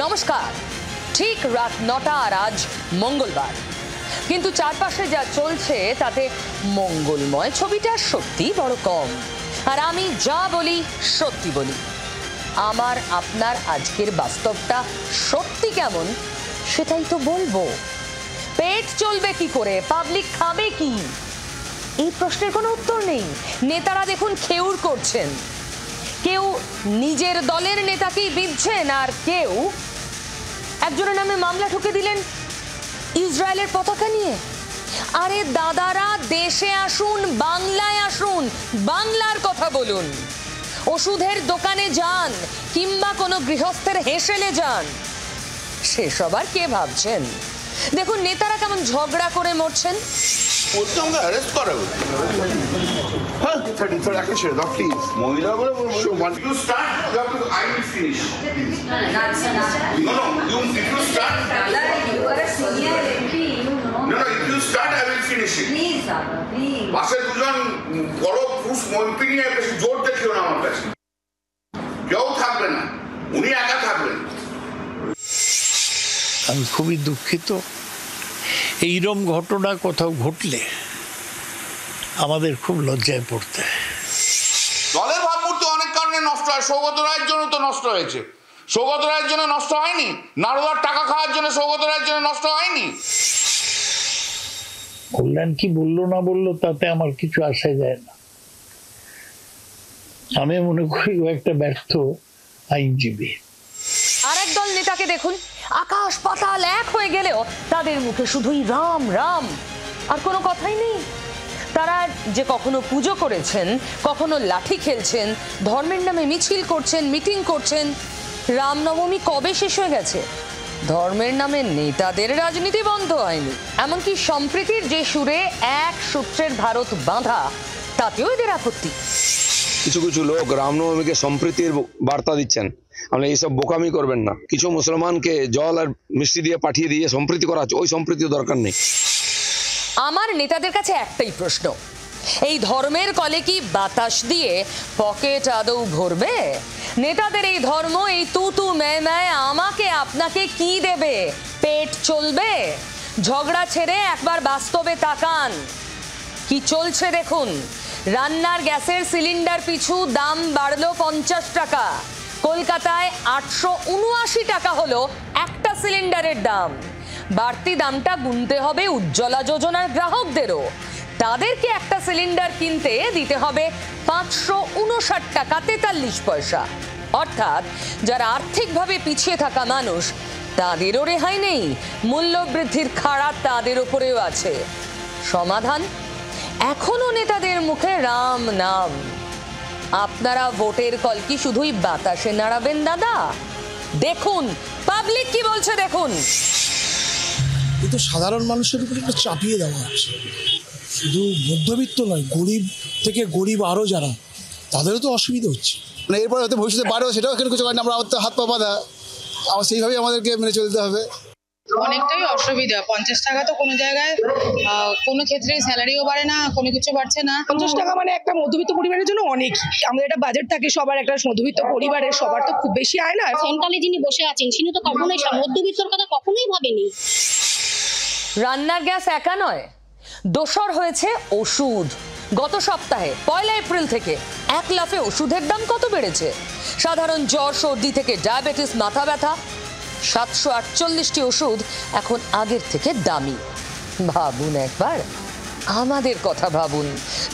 নমস্কার। ঠিক রাত 9টা আর আজ মঙ্গলবার, কিন্তু চারপাশে যা চলছে তাতে মঙ্গলময় ছবিটা সত্যি বড় কম। আর আমি যা বলি সত্যি বলি। আমার আপনার আজকের বাস্তবটা সত্যি কেমন সেটাই তো বলবো। পেট চলবে কি করে, পাবলিক খাবে কি, এই প্রশ্নের কোনো উত্তর নেই। নেতারা দেখুন খেউর করছেন, কেউ নিজের দলের নেতাকেই বিঁধছেন, আর কেউ একজনের নামে মামলা ঠুকে দিলেন ইসরায়েলের পতাকা নিয়ে। আরে দাদারা, দেশে আসুন, বাংলায় আসুন, বাংলার কথা বলুন। ওষুধের দোকানে যান কিংবা কোনো গৃহস্থের হেসেলে যান, সেসব আর কে ভাবছেন? দেখুন নেতারা কেমন ঝগড়া করে মরছেন। জোর দেখিও না আমার কাছে, কেউ থাকবে না, উনি একা থাকবেন। আমি খুবই দুঃখিত। এইরকম ঘটনা কোথাও ঘটলে আমাদের খুব লজ্জায় পড়তে। দলের ভাবমূর্তি অনেক কারণে নষ্ট হয়। সৌগত রায়ের জন্য তো নষ্ট হয়েছে। সৌগত রায়ের জন্য নষ্ট হয়নি, নারদার টাকা খাওয়ার জন্য সৌগত রায়ের জন্য নষ্ট হয়নি। কল্যাণ কি বললো না বললো তাতে আমার কিছু আসে যায় না। আমি মনে করি ও একটা ব্যর্থ আইনজীবী। আর একদল নেতাকে দেখুন, আকাশ পাতাল এক হয়ে গেলেও তাদের মুখে শুধুই রাম রাম, আর কোনো কথাই নেই। তারা যে কখনো পুজো করেছেন, কখনো লাঠি খেলছেন, ধর্মের নামে মিছিল করছেন, মিটিং করছেন। রামনবমী কবে শেষ হয়ে গেছে? ধর্মের নামে নেতাদের রাজনীতি বন্ধ হয়নি। এমনকি সম্প্রীতির যে সুরে এক সূত্রের ভারত বাঁধা, তাতেও এদের আপত্তি। কিছু কিছু লোক রামনবমীকে সম্প্রীতির বার্তা দিচ্ছেন। আপনি এইসব বোকামি করবেন না। কিছু মুসলমানকে জল আর মিষ্টি দিয়ে পাঠিয়ে দিয়ে সম্প্রীতি করা হচ্ছে, ওই সম্প্রীতির দরকার নেই। আমার নেতাদের কাছে একটাই প্রশ্ন, এই ধর্মের কলে কি বাতাস দিয়ে পকেট আদৌ ভরবে? নেতাদের এই ধর্ম, এই তুতু মেয় আমাকে আপনাকে কি দেবে? পেট চলবে? ঝগড়া ছেড়ে একবার বাস্তবে তাকান, কি চলছে দেখুন। রান্নার গ্যাসের সিলিন্ডার পিছু দাম বাড়লো 50 টাকা। কলকাতায় 879 টাকা হলো একটা সিলিন্ডারের দাম। বাড়তি দামটা গুনতে হবে উজ্জ্বলা যোজনার গ্রাহকদেরও। তাদেরকে একটা সিলিন্ডার কিনতে দিতে হবে 559 টাকা 43 পয়সা। অর্থাৎ যারা আর্থিকভাবে পিছিয়ে থাকা মানুষ, তাদেরও রেহাই নেই। মূল্যবৃদ্ধির খাড়া তাদের উপরেও আছে। সমাধান? এখনো নেতাদের মুখে রাম নাম। আপনারা ভোটের কল কি শুধুই বাতাসে নাড়াবেন দাদা? দেখুন পাবলিক কি বলছে, দেখুন। কিন্তু সাধারণ মানুষের উপর একটু চাপিয়ে দেওয়া হচ্ছে। শুধু মধ্যবিত্ত নয়, গরিব থেকে গরিব আরও যারা, তাদেরও তো অসুবিধা হচ্ছে। মানে এরপর হয়তো ভবিষ্যতে বাড়েও, সেটাও এখানে কিছু কারণে আমরা হাত পা বাঁধা, সেইভাবেই আমাদেরকে মেনে চলতে হবে। অনেকটাই অসুবিধা। 50 টাকা তো কোনো জায়গায় কোনো ক্ষেত্রে স্যালারিও বাড়ে না, কোনো কিছু বাড়ছে না। 50 টাকা মানে একটা মধ্যবিত্ত পরিবারের জন্য অনেক। আমাদের একটা বাজেট থাকে সবার, একটা মধ্যবিত্ত পরিবারের সবার তো খুব বেশি আয় না। সেন্ট্রালে যিনি বসে আছেন তিনি তো কখনোই মধ্যবিত্তর কথা কখনোই ভাবেনি। রান্নার গ্যাস একা নয়, দোসর হয়েছে ওষুধ। গত সপ্তাহে 1 এপ্রিল থেকে এক লাফে ওষুধের দাম কত বেড়েছে? সাধারণ জ্বর সর্দি থেকে ডায়াবেটিস, মাথা ব্যথা, 748টি ওষুধ এখন আগের থেকে দামি। ভাবুন একবার, আমাদের কথা ভাবুন।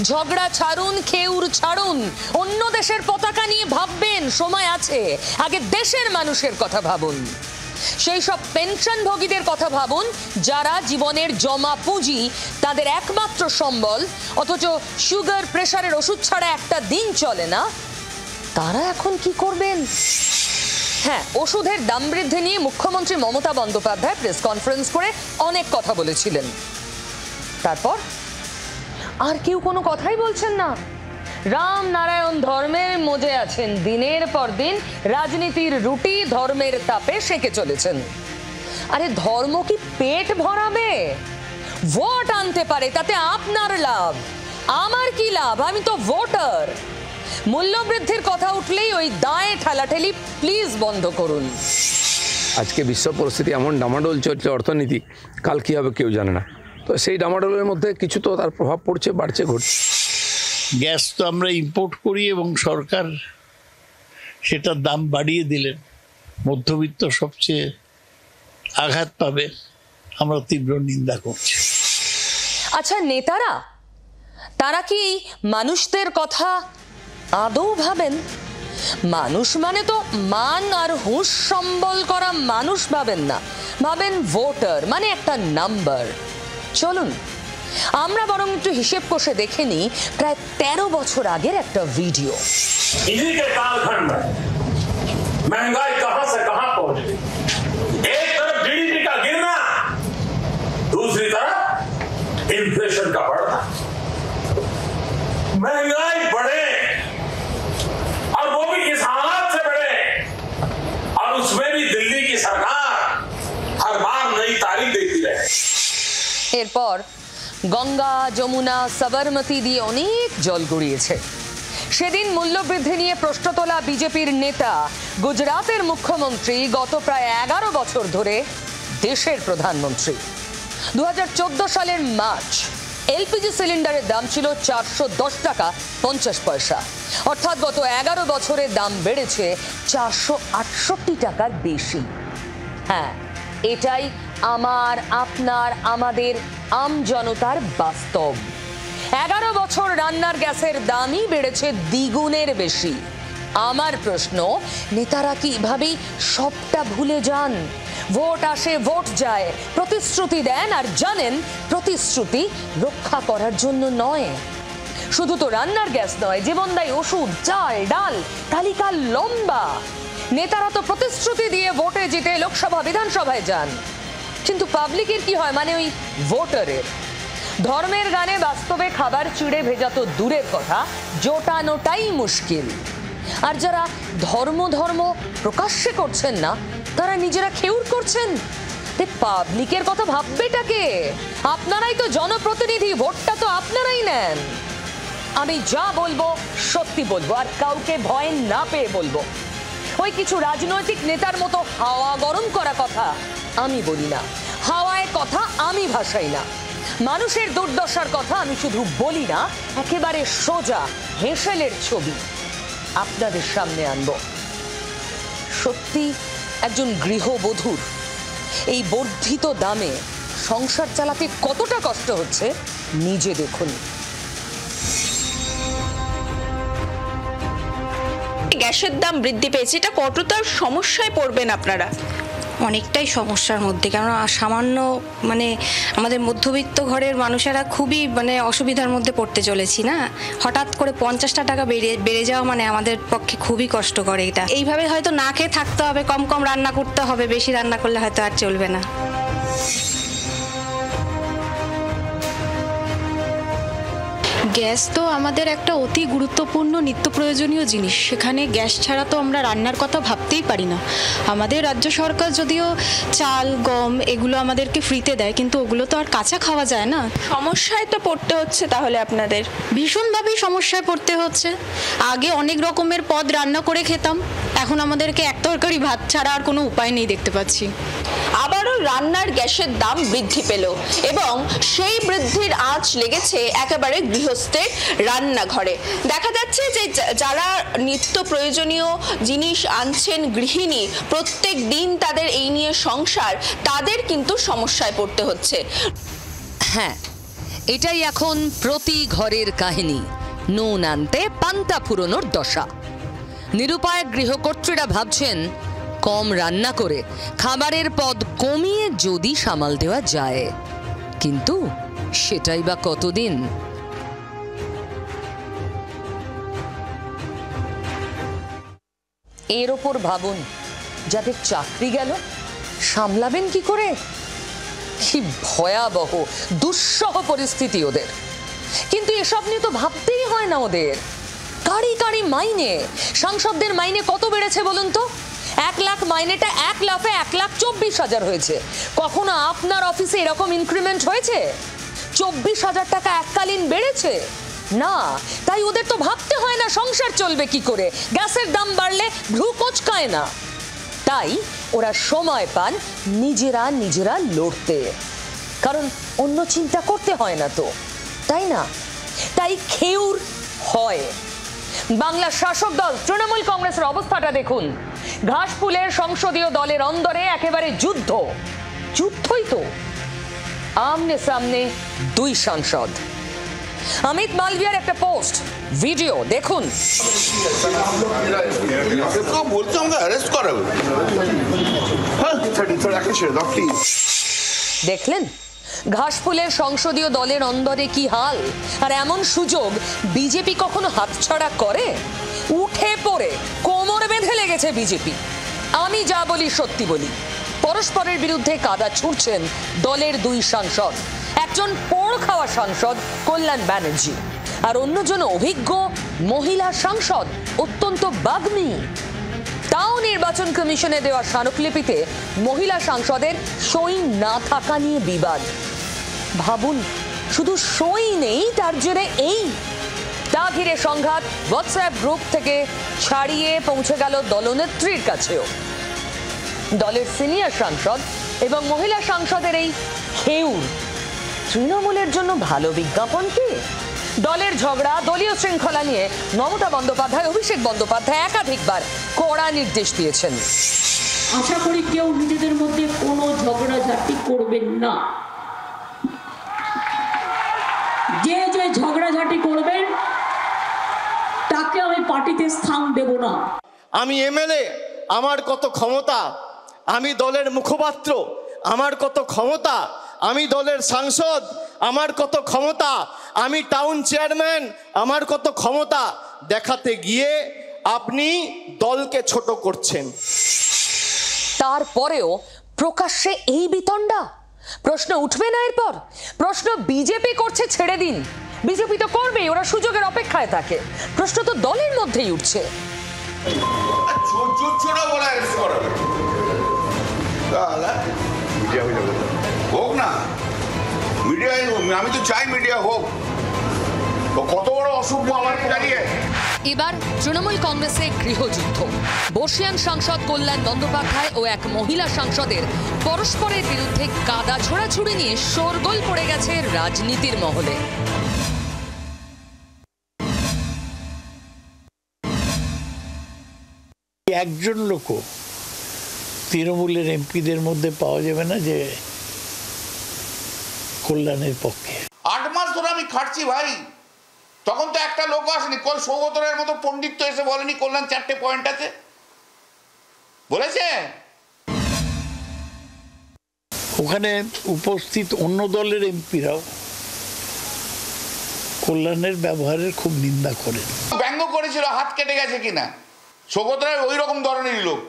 ঝগড়া ছাড়ুন, খেউর ছাড়ুন, অন্য দেশের পতাকা নিয়ে ভাববেন, সময় আছে। আগে দেশের মানুষের কথা ভাবুন। সেই সব পেনশনভোগীদের কথা ভাবুন যারা জীবনের জমা পুঁজি তাদের একমাত্র সম্বল, অথচ সুগার প্রেসারের ওষুধ ছাড়া একটা দিন চলে না। তারা এখন কি করবেন? হ্যাঁ, ওষুধের দাম বৃদ্ধি নিয়ে মুখ্যমন্ত্রী মমতা বন্দ্যোপাধ্যায় প্রেস কনফারেন্স করে অনেক কথা বলেছিলেন। তারপর আর কেউ কোনো কথাই বলছেন না। রাম নারায়ণ ধর্মের মজে আছেন, দিনের পর দিন রাজনীতির রুটি ধর্মের তাপে সেঁকে চলেছেন। আরে ধর্ম কি পেট ভরাবে? ভোট আনতে পারে, তাতে আপনার লাভ, আমার কি লাভ? আমি তো ভোটার। মূল্যবৃদ্ধির কথা উঠলেই ওই দায়ে ঠেলাঠেলি প্লিজ বন্ধ করুন। আজকে বিশ্ব পরিস্থিতি এমন ডামাডোল চলছে, অর্থনীতি কাল কী হবে কেউ জানে না। তো সেই ডামাডোলের মধ্যে কিছু তো তার প্রভাব পড়ছে, বাড়ছে, ঘটছে। গ্যাস তো আমরা ইম্পোর্ট করি এবং সরকার সেটার দাম বাড়িয়ে দিলেন, মধ্যবিত্ত সবচেয়ে আঘাত পাবে, আমরা তীব্র নিন্দা করছি। আচ্ছা, নেতারা তারা কি মানুষদের কথা আদৌ ভাবেন? মানুষ মানে তো মান আর হুঁশ সম্বল করা মানুষ ভাবেন না, ভাবেন ভোটার মানে একটা নাম্বার। চলুন আমরা বরং একটু হিসেব কষে দেখে নিই প্রায় 13 বছর আগের একটা ভিডিও। इन्हीं के कालखंड में महंगाई कहां से कहां पहुंच गई। एक तरफ जीडीपी का गिरना, दूसरी तरफ इन्फ्लेशन का बढ़ना। महंगाई बढ़े और वो भी किस हालात से बढ़े, और उसमें भी दिल्ली की सरकार हर बार नई तारीख देती रहे। এরপর গঙ্গা, যমুনা, সাবরমতি দিয়ে অনেক জল গড়িয়েছে। সেদিন মূল্যবৃদ্ধি নিয়ে প্রশ্ন তোলা বিজেপির নেতা, গুজরাটের মুখ্যমন্ত্রী, গত প্রায় 11 বছর ধরে দেশের প্রধানমন্ত্রী। 2014 সালের মার্চ এলপিজি সিলিন্ডারের দাম ছিল 410 টাকা 50 পয়সা, অর্থাৎ গত 11 বছরে দাম বেড়েছে 468 টাকার বেশি। হ্যাঁ, এটাই আমার, আপনার, আমাদের আম জনতার বাস্তব। 11 বছর রান্নার গ্যাসের দামই বেড়েছে দ্বিগুণের বেশি। আমার প্রশ্ন, নেতারা কি এভাবেই সবটা ভুলে যান? ভোট আসে, ভোট যায়, প্রতিশ্রুতি দেন আর জানেন প্রতিশ্রুতি রক্ষা করার জন্য নয়। শুধু তো রান্নার গ্যাস নয়, জীবনদায়ী ওষুধ, চাল, ডাল, তালিকা লম্বা। নেতারা তো প্রতিশ্রুতি দিয়ে ভোটে জিতে লোকসভা, বিধানসভায় যান, কিন্তু পাবলিকের কি হয়, মানে ওই ভোটারের? ধর্মের গানে বাস্তবে খাবার চিড়ে ভেজা তো দূরের কথা, জোটানোটাই মুশকিল। আর যারা ধর্ম প্রকাশ্যে করছেন না, তারা নিজেরা খেউর করছেন। পাবলিকের কথা ভাববেটাকে? আপনারাই তো জনপ্রতিনিধি, ভোটটা তো আপনারাই নেন। আমি যা বলবো সত্যি বলবো, আর কাউকে ভয় না পেয়ে বলবো। ওই কিছু রাজনৈতিক নেতার মতো হাওয়া গরম করা কথা আমি বলি না, হাওয়ায় কথা আমি ভাসাই না। মানুষের দুর্দশার কথা আমি শুধু বলি না, একেবারে সোজা হেঁসেলের ছবি আপনাদের সামনে আনবো। সত্যি একজন গৃহবধূর এই বর্ধিত দামে সংসার চালাতে কতটা কষ্ট হচ্ছে নিজে দেখুন। গ্যাসের দাম বৃদ্ধি পেয়েছে, এটা কতটা সমস্যায় পড়বেন আপনারা? অনেকটাই সমস্যার মধ্যে, কেননা সামান্য আমাদের মধ্যবিত্ত ঘরের মানুষেরা খুবই অসুবিধার মধ্যে পড়তে চলেছি না। হঠাৎ করে 50 টাকা বেড়ে যাওয়া আমাদের পক্ষে খুবই কষ্টকর। এটা এইভাবে হয়তো না খেয়ে থাকতে হবে, কম কম রান্না করতে হবে, বেশি রান্না করলে হয়তো আর চলবে না। গ্যাস তো আমাদের একটা অতি গুরুত্বপূর্ণ নিত্য প্রয়োজনীয় জিনিস, সেখানে গ্যাস ছাড়া তো আমরা রান্নার কথা ভাবতেই পারি না। আমাদের রাজ্য সরকার যদিও চাল, গম এগুলো আমাদেরকে ফ্রিতে দেয়, কিন্তু ওগুলো তো আর কাঁচা খাওয়া যায় না। সমস্যায় তো পড়তে হচ্ছে তাহলে আপনাদের। ভীষণভাবেই সমস্যায় পড়তে হচ্ছে। আগে অনেক রকমের পদ রান্না করে খেতাম, এখন আমাদেরকে এক তরকারি ভাত ছাড়া আর কোনো উপায় নেই দেখতে পাচ্ছি। আবারও রান্নার গ্যাসের দাম বৃদ্ধি পেল এবং সেই বৃদ্ধির আঁচ লেগেছে একেবারে গৃহস্থের রান্নাঘরে। দেখা যাচ্ছে যে যারা নিত্য প্রয়োজনীয় জিনিস আনছেন গৃহিণী, প্রত্যেক দিন তাদের এই নিয়ে সংসার, তাদের কিন্তু সমস্যায় পড়তে হচ্ছে। হ্যাঁ, এটাই এখন প্রতি ঘরের কাহিনী। নুন আনতে পান্তা ফুরোনোর দশা। নিরুপায় গৃহকর্ত্রীরা ভাবছেন কম রান্না করে খাবারের পদ কমিয়ে যদি সামাল দেওয়া যায়, কিন্তু সেটাই বা কতদিন? এর ওপর ভাবুন, যাদের চাকরি গেল সামলাবেন কি করে? কি ভয়াবহ দুঃসহ পরিস্থিতি ওদের। কিন্তু এসব নিয়ে তো ভাবতেই হয় না ওদের। কারি কারি মাইনে, সাংসদদের মাইনে কত বেড়েছে বলুন তো? 1 লাখ মাইনেটা 1 লাফে 1,24,000 হয়েছে। কখনো আপনার অফিসে এরকম ইনক্রিমেন্ট হয়েছে? 24,000 টাকা এককালীন বেড়েছে না। তাই ওদের তো ভাবতে হয় না সংসার চলবে কি করে, গ্যাসের দাম বাড়লে ভ্রু কোচকায় না। তাই ওরা সময় পান নিজেরা লড়তে, কারণ অন্য চিন্তা করতে হয় না তো, তাই না? তাই খেউর হয়। বাংলার শাসক দল তৃণমূল কংগ্রেসের অবস্থাটা দেখুন। ঘাসফুলের সংসদীয় দলের অন্দরে একেবারে যুদ্ধই তো। আমনে সামনে দুই সাংসদ। অমিত মালভিয়ার একটা পোস্ট, ভিডিও দেখুন। বলছে আমাকে অ্যারেস্ট করাবে। দেখলেন ঘাসফুলের সংসদীয় দলের অন্দরে কি হাল? আর এমন সুযোগ বিজেপি কখনো হাতছাড়া করে? উঠে পড়ে কোমর বেঁধে লেগেছে বিজেপি। আমি যা বলি সত্যি বলি। পরস্পরের বিরুদ্ধে কাদা ছুড়ছেন দলের দুই সাংসদ। একজন পোড় খাওয়া সাংসদ কল্যাণ ব্যানার্জি, আর অন্যজন অভিজ্ঞ মহিলা সাংসদ, অত্যন্ত বাগ্মী। তাও নির্বাচন কমিশনে দেওয়া স্মারকলিপিতে মহিলা সাংসদের সই না থাকা নিয়ে বিবাদ। ভাবুন, শুধু সই নেই, তার জন্য তা ঘিরে সংঘাত হোয়াটসঅ্যাপ গ্রুপ থেকে ছাড়িয়ে পৌঁছে গেল দলনেত্রীর কাছেও। দলের সিনিয়র সাংসদ এবং মহিলা সাংসদের এই খেউর তৃণমূলের জন্য ভালো বিজ্ঞাপন কি? দলের ঝগড়া, দলীয় শৃঙ্খলা নিয়ে মমতা বন্দ্যোপাধ্যায়, অভিষেক বন্দ্যোপাধ্যায় একাধিকবার কড়া নির্দেশ দিয়েছেন। আশা করি কেউ নিজেদের মধ্যে কোনো ঝগড়াঝাটি করবেন না। যে ঝগড়াঝাটি করবেন তাকে আমি পার্টিতে স্থান দেব না। আমি এমএলএ, আমার কত ক্ষমতা। আমি দলের মুখপাত্র, আমার কত ক্ষমতা। আমি দলের সাংসদ, আমার কত ক্ষমতা। আমি টাউন চেয়ারম্যান, আমার কত ক্ষমতা দেখাতে গিয়ে আপনি দলকে ছোট করছেন। তারপরেও প্রকাশ্যে এই বিতণ্ডা। প্রশ্ন উঠবে না এরপর? প্রশ্ন বিজেপি করছে ছেড়ে দিন, বিজেপি তো করবেই, ওরা সুযোগের অপেক্ষায় থাকে। প্রশ্ন তো দলের মধ্যেই উঠছে। হোক না মিডিয়ায়, আমি তো চাই মিডিয়া হোক। কত বড় অসভ্য আমার দাঁড়িয়ে। এবার তৃণমূল কংগ্রেসে গৃহযুদ্ধ। বর্ষিয়ান সাংসদ কল্যাণ বন্দ্যোপাধ্যায় ও এক মহিলা সাংসদের পরস্পরের বিরুদ্ধে কাদা ছোড়াছুড়ি নিয়ে শোরগোল পড়ে গেছে রাজনীতির মহলে। একজন লোকও তৃণমূলের এমপিদের মধ্যে পাওয়া যাবে না যে কল্যাণের পক্ষে। 8 মাস ধরে আমি খাটছি ভাই, তখন তো একটা লোক আসেনি। সৌগত রায়ের মতো পণ্ডিত তো এসে বলেনি কল্যাণ 4টে পয়েন্ট আছে, বলেছে? ওখানে উপস্থিত অন্য দলের এমপিরাও কল্যাণের ব্যবহারের খুব নিন্দা করেন। ব্যঙ্গ করেছিল হাত কেটে গেছে কিনা। সৌগত রায় ওই রকম ধরনেরই লোক।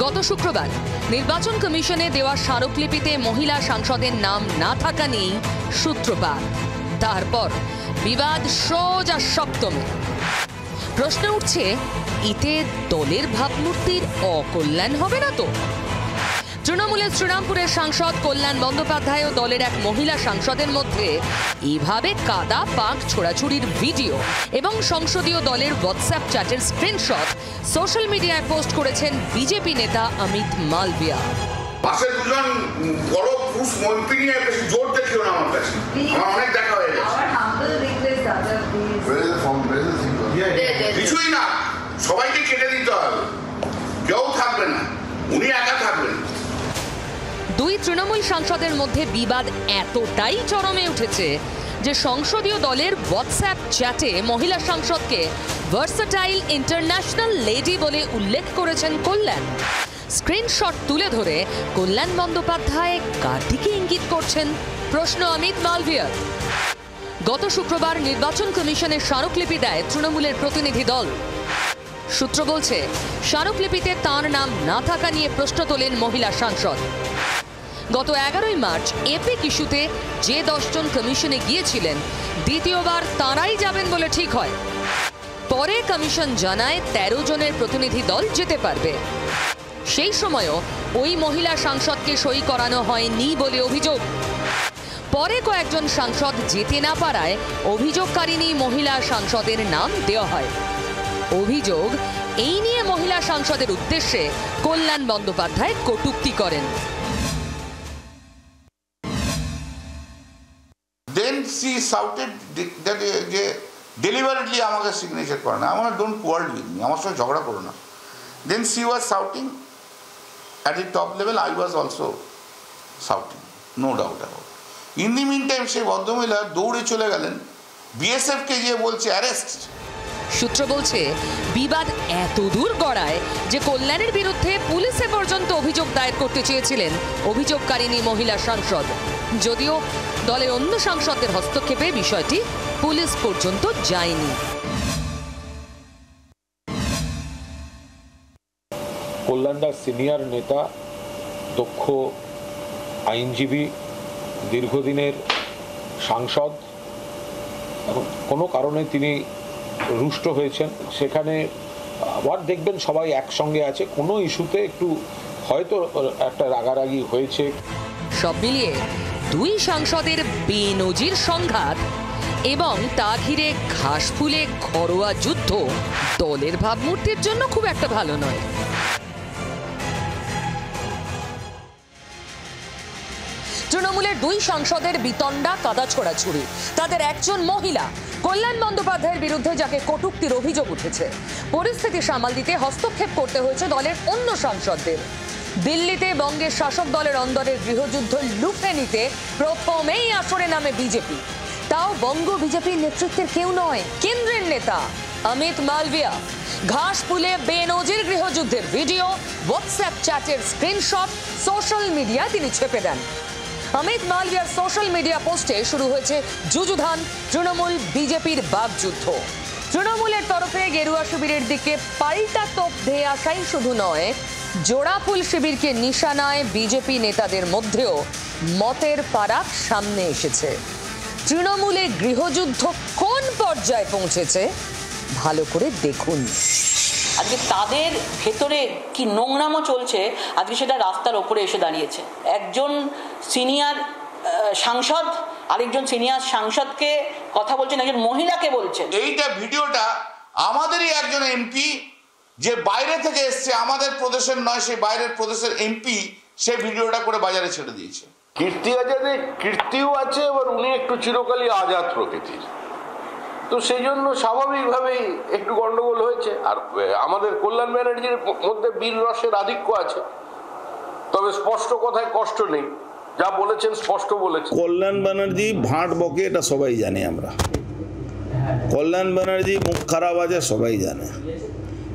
গত শুক্রবার নির্বাচন কমিশনে দেওয়া স্মারকলিপিতে মহিলা সাংসদের নাম না থাকা নিয়েই সূত্রপাত। তারপর বিবাদ সোজা সপ্তমে। প্রশ্ন উঠছে, এতে দলের ভাবমূর্তির অকল্যাণ হবে না তো? তৃণমূলের শ্রীরামপুরের সাংসদ কল্যাণ বন্দ্যোপাধ্যায় ও দলের এক মহিলা সাংসদের মধ্যে এভাবে কাদা পাক ছোড়াছুড়ির ভিডিও এবং সংসদীয় দলের হোয়াটসঅ্যাপ চ্যাটের স্ক্রিনশট সোশ্যাল মিডিয়ায় পোস্ট করেছেন বিজেপি নেতা অমিত মালভিয়া। পাশে দুজন বড় পুরুষ মন্ত্রী নিয়ে বেশি জোর দেখিও না আমার কাছে, আমার অনেক দেখা হয়ে গেছে। কিছুই না, সবাইকে কেটে দিতে হবে, কেউ থাকবে না, উনি একা থাকবেন। দুই তৃণমূল সাংসদের মধ্যে বিবাদ এতটাই চরমে উঠেছে যে সংসদীয় দলের হোয়াটসঅ্যাপ চ্যাটে মহিলা সাংসদকে ভার্সাটাইল ইন্টারন্যাশনাল লেডি বলে উল্লেখ করেছেন কল্যাণ। স্ক্রিনশট তুলে ধরে কল্যাণ বন্দ্যোপাধ্যায় কার দিকে ইঙ্গিত করছেন? প্রশ্ন অমিত মালভিয়ার। গত শুক্রবার নির্বাচন কমিশনের স্মারকলিপি দেয় তৃণমূলের প্রতিনিধি দল। সূত্র বলছে, স্মারকলিপিতে তাঁর নাম না থাকা নিয়ে প্রশ্ন তোলেন মহিলা সাংসদ। গত 11ই মার্চ এপিক ইস্যুতে যে 10 জন কমিশনে গিয়েছিলেন, দ্বিতীয়বার তাঁরাই যাবেন বলে ঠিক হয়। পরে কমিশন জানায় 13 জনের প্রতিনিধি দল যেতে পারবে। সেই সময়ও ওই মহিলা সাংসদকে সই করানো হয়নি বলে অভিযোগ। পরে কয়েকজন সাংসদ যেতে না পারায় অভিযোগকারিণী মহিলা সাংসদের নাম দেওয়া হয়। অভিযোগ, এই নিয়ে মহিলা সাংসদের উদ্দেশ্যে কল্যাণ বন্দ্যোপাধ্যায় কটূক্তি করেন। Then she shouted that যে deliberately আমাকে সিগনেচার করে না, আমার ডোন্ট কোয়ার্ড উইথ মি, আমার সঙ্গে ঝগড়া করো না। Then she was shouting at the top level, I was also shouting, no doubt about it. In the meantime সেই ভদ্রমহিলা দৌড়ে চলে গেলেন, বিএসএফ কে গিয়ে বলছে অ্যারেস্ট। সূত্র বলছে বিবাদ এত দূর গড়ায় যে কল্যাণের বিরুদ্ধে পুলিশে পর্যন্ত অভিযোগ দায়ের করতে চেয়েছিলেন অভিযোগকারিণী মহিলা সাংসদ। যদিও দলের অন্য সাংসদদের হস্তক্ষেপে বিষয়টি পুলিশ পর্যন্ত যায়নি। কল্যাণদার সিনিয়র নেতা, দক্ষ আইনজীবী, দীর্ঘদিনের সাংসদ, এবং কোনো কারণে তিনি রুষ্ট হয়েছেন। সেখানে আবার দেখবেন সবাই একসঙ্গে আছে, কোনো ইস্যুতে একটু হয়তো একটা রাগারাগি হয়েছে। সব মিলিয়ে দুই সাংসদের বেনজির সংঘাত এবং তা ঘিরে ঘাস ফুলে ঘরোয়া যুদ্ধ দলের ভাবমূর্তির জন্য খুব একটা ভালো নয়। তৃণমূলের দুই সাংসদের বিতণ্ডা, কাদা ছোড়াছুড়ি। তাদের একজন মহিলা, কল্যাণ বন্দ্যোপাধ্যায়ের বিরুদ্ধে যাকে কটূক্তির অভিযোগ উঠেছে। পরিস্থিতি সামাল দিতে হস্তক্ষেপ করতে হয়েছে দলের অন্য সাংসদদের। দিল্লিতে বঙ্গের শাসক দলের অন্দরের গৃহযুদ্ধ লুফে নিতে প্রথমেই আসরে নামে বিজেপি। তাও বঙ্গ বিজেপির নেতৃত্বের কেউ নয়, কেন্দ্রের নেতা অমিত মালভিয়া। ঘাস ফুলে বেনজির গৃহযুদ্ধের ভিডিও, হোয়াটসঅ্যাপ চ্যাটের স্ক্রিনশট সোশ্যাল মিডিয়ায় তিনি ছেপে দেন। অমিত মালভিয়ার সোশ্যাল মিডিয়া পোস্টে শুরু হয়েছে যুযুধান তৃণমূল বিজেপির বাগযুদ্ধ। তৃণমূলের তরফে গেরুয়া শিবিরের দিকে পাল্টা তোপ ধেয়ে আসাই শুধু নয়, জোড়াফুল শিবিরকে নিশানায় বিজেপি নেতাদের মধ্যেও মতের ফারাক সামনে এসেছে। তৃণমূলে গৃহযুদ্ধ কোন পর্যায়ে পৌঁছেছে ভালো করে দেখুন। আজকে তাদের ভেতরে কি নোংরামো চলছে, আজকে সেটা রাস্তার ওপরে এসে দাঁড়িয়েছে। একজন সিনিয়র সাংসদ আরেকজন সিনিয়র সাংসদকে কথা বলছেন, একজন মহিলাকে বলছেন। এইটা ভিডিওটা আমাদেরই একজন এমপি, যে বাইরে থেকে এসছে, আমাদের প্রদেশের নয়, সেই বাইরের প্রদেশের এমপি সে ভিডিওটা করে বাজারে ছেড়ে দিয়েছে। কীর্তি আজাদে কীর্তিও আছে, এবার উনি একটু চিরকালই আজাদ প্রকৃতির, তো সেই জন্য স্বাভাবিকভাবেই একটু গন্ডগোল হয়েছে। আর আমাদের কল্যাণ ব্যানার্জির মধ্যে বীর রসের আধিক্য আছে, তবে স্পষ্ট কথায় কষ্ট নেই, যা বলেছেন স্পষ্ট বলেছেন। কল্যাণ ব্যানার্জি ভাঁট বকে, এটা সবাই জানি আমরা। কল্যাণ ব্যানার্জি মুখ খারাপ আছে, সবাই জানে।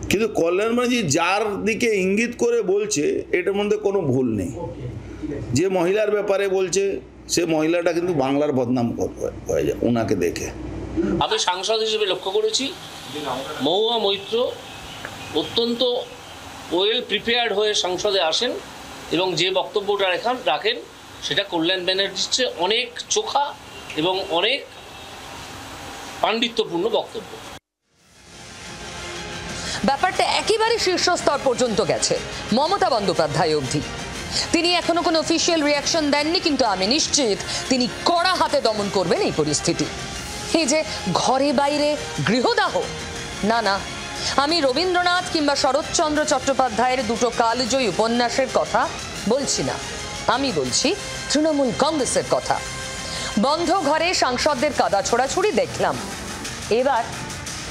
কিন্তু কল্যাণ ব্যানার্জি যার দিকে ইঙ্গিত করে বলছে, এটার মধ্যে কোনো ভুল নেই। যে মহিলার ব্যাপারে বলছে, সে মহিলাটা কিন্তু বাংলার বদনাম হয়ে যায় ওনাকে দেখে। আমি সাংসদ হিসেবে লক্ষ্য করেছি মহুয়া মৈত্র অত্যন্ত ওয়েল প্রিপেয়ার্ড হয়ে সংসদে আসেন এবং যে বক্তব্যটা রাখেন সেটা কল্যাণ ব্যানার্জির চেয়ে অনেক চোখা এবং অনেক পাণ্ডিত্যপূর্ণ বক্তব্য। ব্যাপারটা একেবারে শীর্ষস্তর পর্যন্ত গেছে, মমতা বন্দ্যোপাধ্যায় অবধি। তিনি এখনো কোনো অফিসিয়াল রিয়াকশন দেননি, কিন্তু আমি নিশ্চিত তিনি কড়া হাতে দমন করবেন এই পরিস্থিতি। এই যে ঘরে বাইরে গৃহদাহ, না না, আমি রবীন্দ্রনাথ কিংবা শরৎচন্দ্র চট্টোপাধ্যায়ের দুটো কালজয়ী উপন্যাসের কথা বলছি না, আমি বলছি তৃণমূল কংগ্রেসের কথা। বন্ধ ঘরে সাংসদদের কাদা ছোড়াছুড়ি দেখলাম, এবার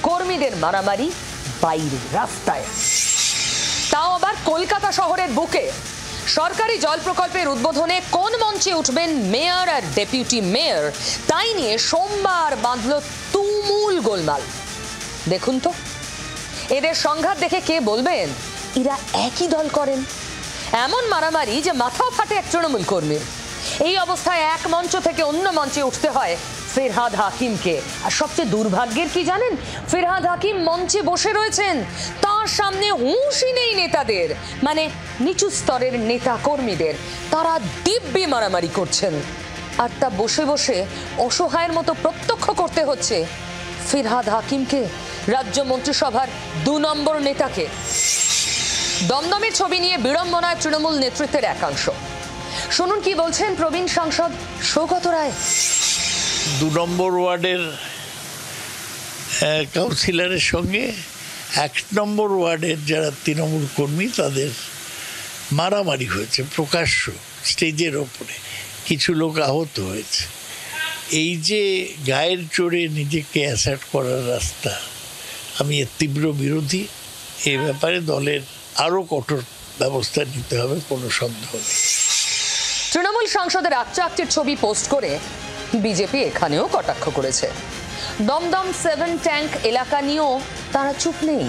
কর্মীদের মারামারি বাইরে রাস্তায়, তাও আবার কলকাতা শহরের বুকে। সরকারি জল প্রকল্পের উদ্বোধনে কোন মঞ্চে উঠবেন মেয়র আর ডেপুটি মেয়র, তাই নিয়ে সোমবার বাঁধল তুমুল গোলমাল। দেখুন তো, এদের সংঘাত দেখে কে বলবেন এরা একই দল করেন? এমন মারামারি যে মাথাও ফাটে এক তৃণমূল কর্মীর। এই অবস্থায় এক মঞ্চ থেকে অন্য মঞ্চে উঠতে হয় ফিরহাদ হাকিমকে। আর সবচেয়ে দুর্ভাগ্যের কি জানেন, ফিরহাদ হাকিম মঞ্চে বসে রয়েছেন, তার সামনে হুঁশই নেই নেতাদের, মানে নিচু স্তরের নেতা কর্মীদের। তারা দিব্যি মারামারি করছেন, আর তা বসে বসে অসহায়ের মতো প্রত্যক্ষ করতে হচ্ছে ফিরহাদ হাকিমকে, রাজ্য মন্ত্রিসভার ২ নম্বর নেতাকে। দমদমের ছবি নিয়ে বিড়ম্বনায় তৃণমূল নেতৃত্বের একাংশ। শুনুন কি বলছেন প্রবীণ সাংসদ সৌগত রায়। 2 নম্বর ওয়ার্ডের কাউন্সিলরের সঙ্গে 1 নম্বর ওয়ার্ডের যারা তৃণমূল কর্মী তাদের মারামারি হয়েছে প্রকাশ্য, স্টেজের ওপরে কিছু লোক আহত হয়েছে। এই যে গায়ের জোরে নিজেকে অ্যাসার্ট করার রাস্তা, আমি এর তীব্র বিরোধী। এ ব্যাপারে দলের আরও কঠোর ব্যবস্থা নিতে হবে, কোনো সন্দেহ নেই। তৃণমূল সাংসদের আকচাকটির ছবি পোস্ট করে বিজেপি এখানেও কটাক্ষ করেছে। দমদম 7 ট্যাঙ্ক এলাকা নিয়েও তারা চুপ নেই।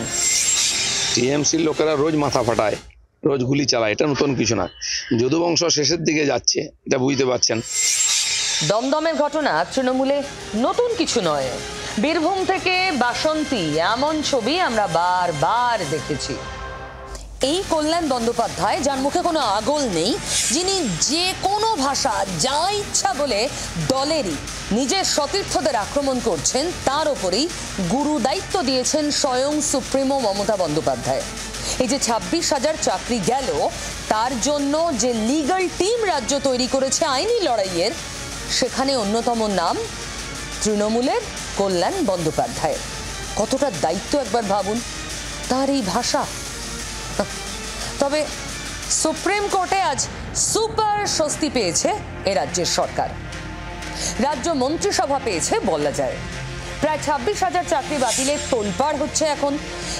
টিএমসির লোকেরা রোজ মাথা ফাটায়, রোজ গুলি চালায়, এটা নতুন কিছু না। যদুবংশ শেষের দিকে যাচ্ছে, এটা বুঝতে পারছেন। দমদমের ঘটনা তৃণমূলে নতুন কিছু নয়। বীরভূম থেকে বাসন্তী এমন ছবি আমরা বারবার দেখেছি। এই কল্যাণ বন্দ্যোপাধ্যায়, যার মুখে কোনো আগল নেই, যিনি যে কোনো ভাষা যা ইচ্ছা বলে দলেরই নিজের সতীর্থদের আক্রমণ করছেন, তার ওপরেই গুরু দায়িত্ব দিয়েছেন স্বয়ং সুপ্রিমো মমতা বন্দ্যোপাধ্যায়। এই যে 26,000 চাকরি গেল, তার জন্য যে লিগ্যাল টিম রাজ্য তৈরি করেছে আইনি লড়াইয়ের, সেখানে অন্যতম নাম তৃণমূলের কল্যাণ বন্দ্যোপাধ্যায়। কতটা দায়িত্ব একবার ভাবুন, তার এই ভাষা। তবে সুপ্রিম কোর্টে আজ সুপার স্বস্তি পেয়েছে এ রাজ্যের সরকার। রাজ্য মন্ত্রিসভা পেয়েছে বলা যায়। প্রায় 26,000 চাকরি বাতিলের তোলপাড় হচ্ছে এখন।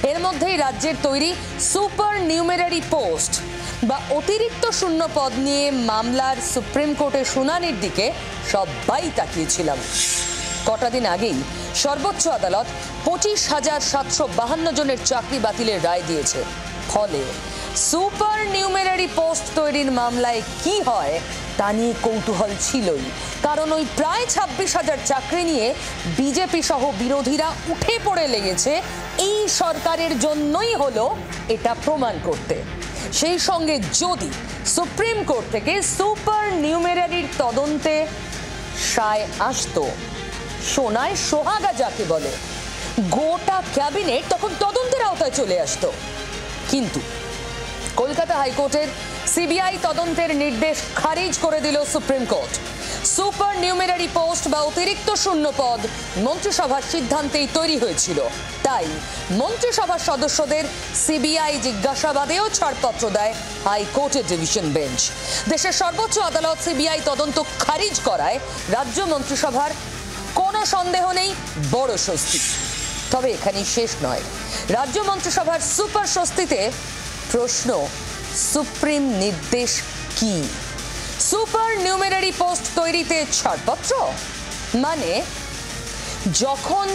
এর মধ্যেই রাজ্যের তৈরি সুপার নিউমেরারি পোস্ট বা অতিরিক্ত শূন্য পদ নিয়ে মামলার সুপ্রিম কোর্টের শুনানির দিকে সবাই তাকিয়েছিলাম। কটা দিন আগেই সর্বোচ্চ আদালত 25,752 জনের চাকরি বাতিলের রায় দিয়েছে। ফলে সুপার নিউমেরারি পোস্ট তৈরির মামলায় কি হয় তা নিয়ে কৌতূহল ছিলই, কারণ ওই প্রায় 26,000 চাকরি নিয়ে বিজেপি সহ বিরোধীরা উঠে পড়ে লেগেছে এই সরকারের জন্যই হলো এটা প্রমাণ করতে। সেই সঙ্গে যদি সুপ্রিম কোর্ট থেকে সুপার নিউমেরারির তদন্তে সায় আসতো, সোনায় সোহাগা যাকে বলে, গোটা ক্যাবিনেট তখন তদন্তের আওতায় চলে আসতো। কিন্তু কলকাতা হাইকোর্টের সিবিআই তদন্তের নির্দেশ খারিজ করে দিল supreme court. Super numerary post বা অতিরিক্ত শূন্য পদ মন্ত্রিসভার সিদ্ধান্তেই তৈরি হয়েছিল, তাই মন্ত্রিসভার সদস্যদের সিবিআই জিজ্ঞাসাবাদেও ছাড়পত্র দেয় হাইকোর্টের ডিভিশন বেঞ্চ। দেশের সর্বোচ্চ আদালত সিবিআই তদন্ত খারিজ করায় রাজ্য মন্ত্রিসভার কোনো সন্দেহ নেই বড় স্বস্তি। তবে এখানেই শেষ নয়। রাজ্য মন্ত্রিসভার সুপার স্বস্তিতে প্রশ্ন, সুপ্রিম নির্দেশ কি? সুপার নিউমেরারি পোস্ট তৈরিতে ছাড়পত্র মানে যখন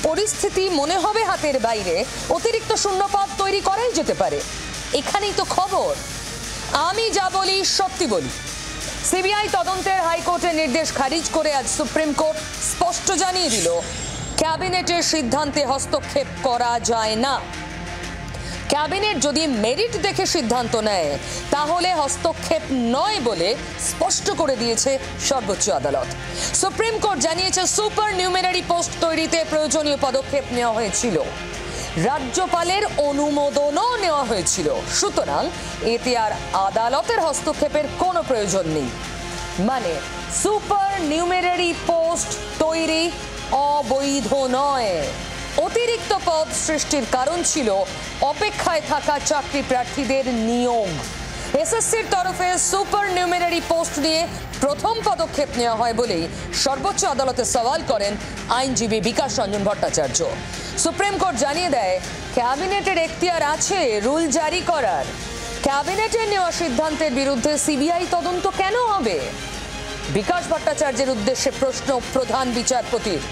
পরিস্থিতি মনে হবে হাতের বাইরে, অতিরিক্ত শূন্য পদ তৈরি করাই যেতে পারে। এখানেই তো খবর। আমি যা বলি সত্যি বলি। সিবিআই তদন্তের হাইকোর্টের নির্দেশ খারিজ করে আজ সুপ্রিম কোর্ট স্পষ্ট জানিয়ে দিল, ক্যাবিনেটের সিদ্ধান্তে হস্তক্ষেপ করা যায় না। ক্যাবিনেট যদি মেরিট দেখে সিদ্ধান্ত নেয় তাহলে হস্তক্ষেপ নয় বলে স্পষ্ট করে দিয়েছে সর্বোচ্চ আদালত। সুপ্রিম কোর্ট জানিয়েছে সুপার নিউমেরারি পোস্ট তৈরিতে প্রয়োজনীয় পদক্ষেপ নেওয়া হয়েছিল, রাজ্যপালের অনুমোদনও নেওয়া হয়েছিল। সুতরাং এতে আর আদালতের হস্তক্ষেপের কোনো প্রয়োজন নেই। মানে সুপার নিউমেরারি পোস্ট তৈরি অবৈধ নয়। অতিরিক্ত পদ সৃষ্টির কারণ ছিল অপেক্ষায় থাকা চাকরি প্রার্থীদের নিয়োগ। এসএসসির তরফে সুপার নিউমেরারি পোস্ট নিয়ে প্রথম পদক্ষেপ নেওয়া হয় বলেই সর্বোচ্চ আদালতে সওয়াল করেন আইনজীবী বিকাশ রঞ্জন ভট্টাচার্য। সুপ্রিম কোর্ট জানিয়ে দেয়, ক্যাবিনেটের এখতিয়ার আছে রুল জারি করার। ক্যাবিনেটের নেওয়া সিদ্ধান্তের বিরুদ্ধে সিবিআই তদন্ত কেন হবে? বিকাশ ভট্টাচার্যের উদ্দেশ্যে প্রশ্ন প্রধান বিচারপতির।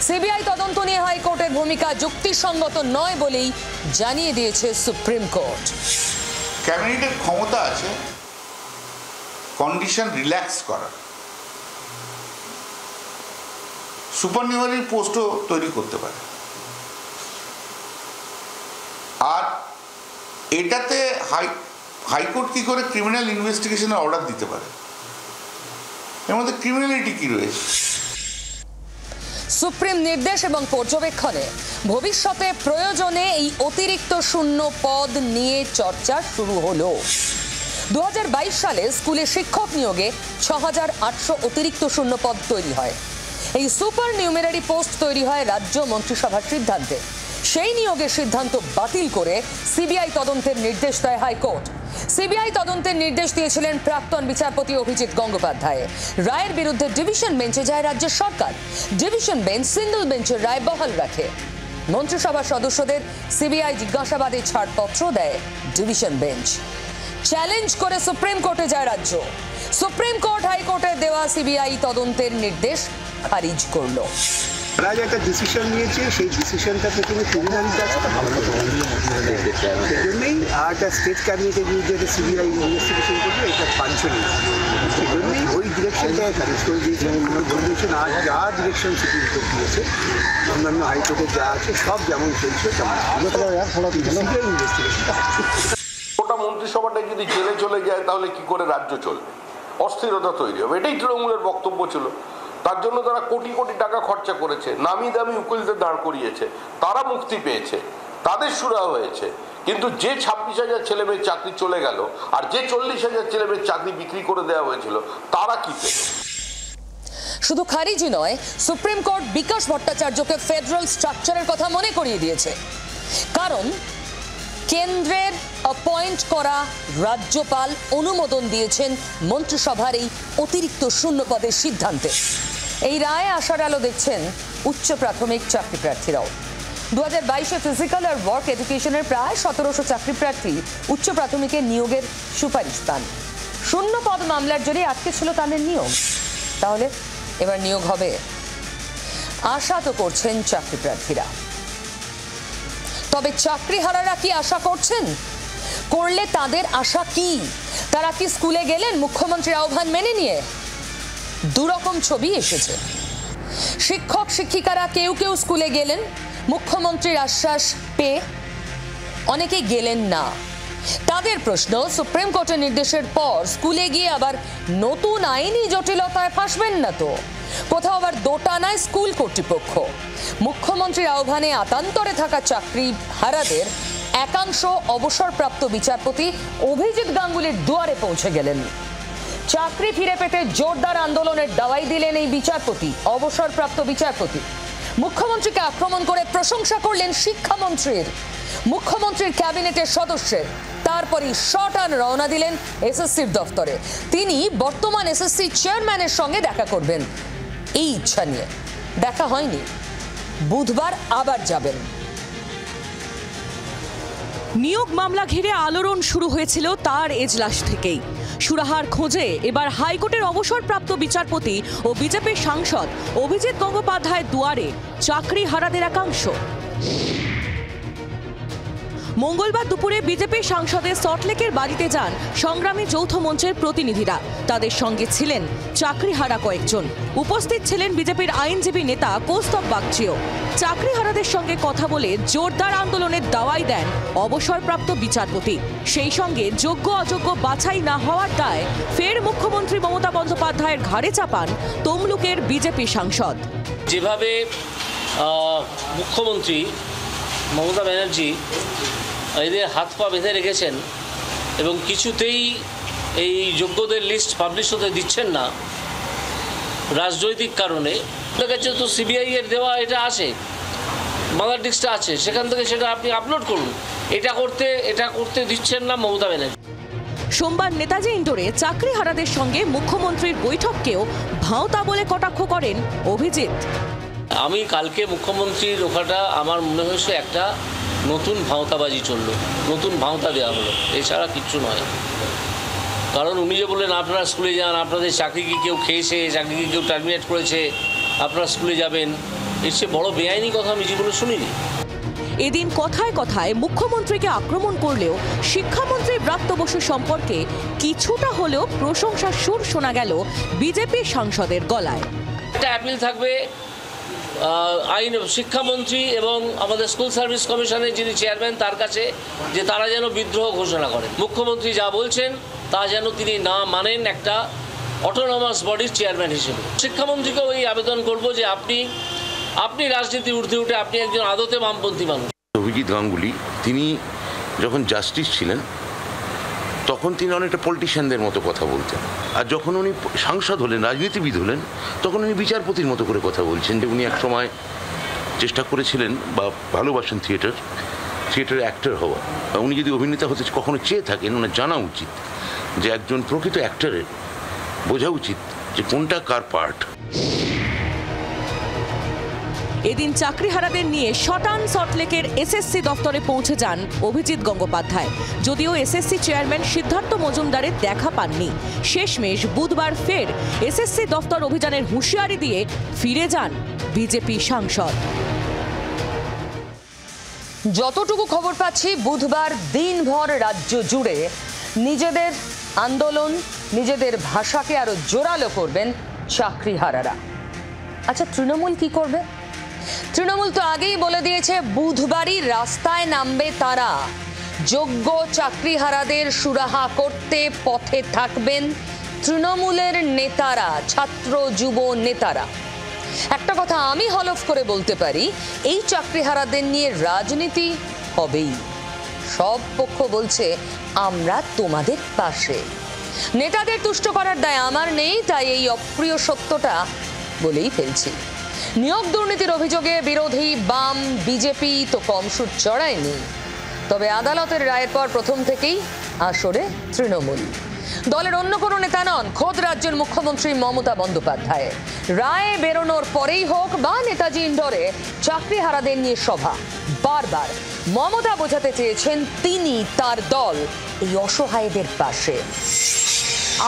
সিবিআই তদন্ত নিয়ে হাইকোর্টের ভূমিকা যুক্তিসঙ্গত নয় বলেই জানিয়ে দিয়েছে সুপ্রিম কোর্ট। ক্যাবিনেটের ক্ষমতা আছে কন্ডিশন রিল্যাক্স করার, সুপারনিউমারি পোস্টও তৈরি করতে পারে। আর এটাতে হাইকোর্ট কি করে ক্রিমিনাল ইনভেস্টিগেশনের অর্ডার দিতে পারে? এর মধ্যে ক্রিমিনালিটি কি রয়েছে? সুপ্রিম নির্দেশ এবং পর্যবেক্ষণে ভবিষ্যতে প্রয়োজনে এই অতিরিক্ত শূন্য পদ নিয়ে চর্চা শুরু হলো। 2022 সালে স্কুলে শিক্ষক নিয়োগে 6,800 অতিরিক্ত শূন্য পদ তৈরি হয়। এই সুপার নিউমেরারি পোস্ট তৈরি হয় রাজ্য মন্ত্রিসভার সিদ্ধান্তে। সেই নিয়োগের সিদ্ধান্ত বাতিল করে সিবিআই তদন্তের নির্দেশ দেয় হাইকোর্ট। সিবিআই তদন্তের নির্দেশ দিয়েছিলেন প্রাক্তন বিচারপতি অভিজিৎ গঙ্গোপাধ্যায়। রায়ের বিরুদ্ধে ডিভিশন বেঞ্চে যায় রাজ্য সরকার। ডিভিশন বেঞ্চ সিঙ্গল বেঞ্চের রায় বহাল রাখে। মন্ত্রিসভার সদস্যদের সিবিআই জিজ্ঞাসাবাদে ছাড়পত্র দেয় ডিভিশন বেঞ্চ। চ্যালেঞ্জ করে সুপ্রিম কোর্টে যায় রাজ্য। সুপ্রিম কোর্ট হাইকোর্টের দেওয়া সিবিআই তদন্তের নির্দেশ খারিজ করলো। রাজ্য একটা ডিসিশন নিয়েছে, সেই ডিসিশনটাতে তিনি সুবিধা নিতে আসতে সেই জন্যই একটা স্টেট ক্যাবিনেটের বিরুদ্ধে একটা সিবিআই ইনভেস্টিগেশন করবে, এটা পাঞ্চ নেই। সেই জন্যই ওই ডিরেকশনটাকে খারিজ করে দিয়েছেন। বলেছেন আর যা ডিরেকশন সুপ্রিম কোর্ট দিয়েছে, অন্যান্য হাইকোর্টে যা আছে সব যেমন চলছে সিবিআই ইনভেস্টিগেশনটা। গোটা মন্ত্রিসভাটা যদি জেলে চলে যায় তাহলে কি করে রাজ্য চলবে? অস্থিরতা তৈরি হবে। এটাই তৃণমূলের বক্তব্য ছিল। তার জন্য তারা কোটি কোটি টাকা খরচা করেছে, নামি দামি উকিলদের দাঁড় করিয়েছে, তারা মুক্তি পেয়েছে, তাদের সুরা হয়েছে। কিন্তু যে 26,000 ছেলে মেয়ের চাকরি চলে গেল আর যে 40,000 ছেলে মেয়ের চাকরি বিক্রি করে দেওয়া হয়েছিল, তারা কি পেল? শুধু খারিজই নয়, সুপ্রিম কোর্ট বিকাশ ভট্টাচার্যকে ফেডারেল স্ট্রাকচারের কথা মনে করিয়ে দিয়েছে। কারণ কেন্দ্রের অ্যাপয়েন্ট করা রাজ্যপাল অনুমোদন দিয়েছেন মন্ত্রিসভার এই অতিরিক্ত শূন্য পদের সিদ্ধান্তে। এই রায়ে আসার আলো দেখছেন উচ্চ প্রাথমিক চাকরি প্রার্থীরাও। 2022-এ ফিজিক্যাল আর ওয়ার্ক এডুকেশনের প্রায় 1700 চাকরি প্রার্থী উচ্চ প্রাথমিকে নিয়োগের সুপারিশ পান। শূন্য পদ মামলার জেরে আটকে ছিল তাদের নিয়োগ। তাহলে এবার নিয়োগ হবে, আশা তো করছেন চাকরি প্রার্থীরা। তবে চাকরিহারারা কি আশা করছেন? করলে তাদের আশা কি? তারা কি স্কুলে গেলেন মুখ্যমন্ত্রীর আহ্বান মেনে নিয়ে? দুরকম ছবি এসেছে। শিক্ষক শিক্ষিকারা কেউ কেউ স্কুলে গেলেন মুখ্যমন্ত্রীর আশ্বাস পেয়ে, অনেকে গেলেন না। তাদের প্রশ্ন, সুপ্রিম কোর্টের নির্দেশের পর স্কুলে গিয়ে আবার নতুন আইনি জটিলতায় ফাঁসবেন না তো? কোথাও আবার দোটানায় স্কুল কর্তৃপক্ষ। মুখ্যমন্ত্রীর আহ্বানে আতান্তরে থাকা চাকরি হারাদের একাংশ অবসরপ্রাপ্ত বিচারপতি অভিজিৎ গাঙ্গুলির দুয়ারে পৌঁছে গেলেন। চাকরি ফিরে পেতে জোরদার আন্দোলনের দাওয়াই দিলেন এই বিচারপতি, অবসরপ্রাপ্ত বিচারপতি। মুখ্যমন্ত্রীকে আক্রমণ করে প্রশংসা করলেন শিক্ষামন্ত্রীর, মুখ্যমন্ত্রীর ক্যাবিনেটের সদস্যের। তারপরই শটান রওনা দিলেন এসএসসির দফতরে। তিনি বর্তমান এসএসসি চেয়ারম্যানের সঙ্গে দেখা করবেন এই ইচ্ছা নিয়ে। দেখা হয়নি, বুধবার আবার যাবেন। নিয়োগ মামলা ঘিরে আলোড়ন শুরু হয়েছিল তার এজলাস থেকেই। সুরাহার খোঁজে এবার হাইকোর্টের অবসরপ্রাপ্ত বিচারপতি ও বিজেপির সাংসদ অভিজিৎ গঙ্গোপাধ্যায়ের দুয়ারে চাকরি হারাদের একাংশ। মঙ্গলবার দুপুরে বিজেপি সাংসদের সল্টলেকের বাড়িতে যান সংগ্রামী যৌথ মঞ্চের প্রতিনিধিরা। তাদের সঙ্গে ছিলেন চাকরিহারা কয়েকজন। উপস্থিত ছিলেন বিজেপির আইনজীবী নেতা কৌস্তব বাগচিও। চাকরিহারাদের সঙ্গে কথা বলে জোরদার আন্দোলনের দাওয়াই দেন অবসরপ্রাপ্ত বিচারপতি। সেই সঙ্গে যোগ্য অযোগ্য বাছাই না হওয়ার দায় ফের মুখ্যমন্ত্রী মমতা বন্দ্যোপাধ্যায়ের ঘাড়ে চাপান তমলুকের বিজেপি সাংসদ। যেভাবে মুখ্যমন্ত্রী মমতা ব্যানার্জি এদের হাত পা বেঁধে রেখেছেন এবং কিছুতেই এই যোগ্যদের লিস্ট পাবলিশ হতে দিচ্ছেন না রাজনৈতিক কারণে, কাছে তো সিবিআই এর দেওয়া এটা আছে, মাদার ডিস্কটা আছে, সেখান থেকে সেটা আপনি আপলোড করুন। এটা করতে দিচ্ছেন না মমতা ব্যানার্জি। সোমবার নেতাজি ইন্ডোরে চাকরিহারাদের সঙ্গে মুখ্যমন্ত্রীর বৈঠককেও ভাঁওতা বলে কটাক্ষ করেন অভিজিৎ। আমি কালকে মুখ্যমন্ত্রীর ওখানটা আমার মনে হয়েছে একটা নতুন ভাঁওতাবাজি চললো, নতুন ভাঁওতা দেওয়া হলো, এছাড়া কিচ্ছু নয়। কারণ উনি যে বললেন আপনারা স্কুলে যান, আপনাদের চাকরি কি কেউ খেয়েছে, চাকরি কি কেউ টার্মিনেট করেছে, আপনারা স্কুলে যাবেন, এর চেয়ে বড় বেআইনি কথা আমি জীবনে শুনিনি। এদিন কথায় কথায় মুখ্যমন্ত্রীকে আক্রমণ করলেও শিক্ষামন্ত্রী ব্রাত্য বসু সম্পর্কে কিছুটা হলেও প্রশংসার সুর শোনা গেল বিজেপি সাংসদের গলায়। একটা অ্যাপিল থাকবে আইন শিক্ষামন্ত্রী এবং আমাদের স্কুল সার্ভিস কমিশনের যিনি চেয়ারম্যান তার কাছে, যে তারা যেন বিদ্রোহ ঘোষণা করেন। মুখ্যমন্ত্রী যা বলছেন তা যেন তিনি না মানেন একটা অটোনমাস বডির চেয়ারম্যান হিসেবে। শিক্ষামন্ত্রীকেও এই আবেদন করব যে আপনি রাজনীতির ঊর্ধ্বে উঠে আপনি একজন আদতে বামপন্থী মানুষ। অভিজিৎ গাঙ্গুলি তিনি যখন জাস্টিস ছিলেন তখন তিনি অনেকটা পলিটিশিয়ানদের মতো কথা বলতেন। আর যখন উনি সাংসদ হলেন, রাজনীতিবিদ হলেন, তখন উনি বিচারপতির মতো করে কথা বলছেন। যে উনি একসময় চেষ্টা করেছিলেন বা ভালোবাসেন থিয়েটারে অ্যাক্টর হওয়া। উনি যদি অভিনেতা হতে কখনো চেয়ে থাকেন, ওনার জানা উচিত যে একজন প্রকৃত অ্যাক্টরের বোঝা উচিত যে কোনটা কার পার্ট। এদিন চাকরিহারাদের নিয়ে শটান সল্টলেকের এসএসসি দপ্তরে পৌঁছে যান অভিজিৎ গঙ্গোপাধ্যায়। যদিও এসএসসি চেয়ারম্যান সিদ্ধার্থ মজুমদারের দেখা পাননি। শেষমেশ বুধবার ফের এসএসসি দপ্তর অভিযানের হুঁশিয়ারি দিয়ে ফিরে যান বিজেপি সাংসদ। যতটুকু খবর পাচ্ছি, বুধবার দিনভর রাজ্য জুড়ে নিজেদের আন্দোলন, নিজেদের ভাষাকে আরো জোরালো করবেন চাকরিহারারা। আচ্ছা, তৃণমূল কি করবে? তৃণমূল তো আগেই বলে দিয়েছে বুধবারই রাস্তায় নামবে তারা। যোগ্য চাকরিহারাদের সুরাহা করতে পথে থাকবেন তৃণমূলের নেতারা, ছাত্র যুব নেতারা। একটা কথা আমি হলফ করে বলতে পারি, এই চাকরিহারাদের নিয়ে রাজনীতি হবেই। সব পক্ষ বলছে আমরা তোমাদের পাশে। নেতাদের তুষ্ট করার দায় আমার নেই, তাই এই অপ্রিয় সত্যটা বলেই ফেলছি। নিয়োগ দুর্নীতির অভিযোগে বিরোধী বাম বিজেপি তো কম সুর চড়ায়নি, তবে আদালতের রায়ের পর প্রথম থেকেই আসরে তৃণমূল। দলের অন্য কোনো নেতা নন, খোদ রাজ্যের মুখ্যমন্ত্রী মমতা বন্দ্যোপাধ্যায়। রায় বেরোনোর পরেই হোক বা নেতাজি ইন্ডোরে চাকরিহারাদের নিয়ে সভা, বারবার মমতা বোঝাতে চেয়েছেন তিনি তার দল এই অসহায়দের পাশে।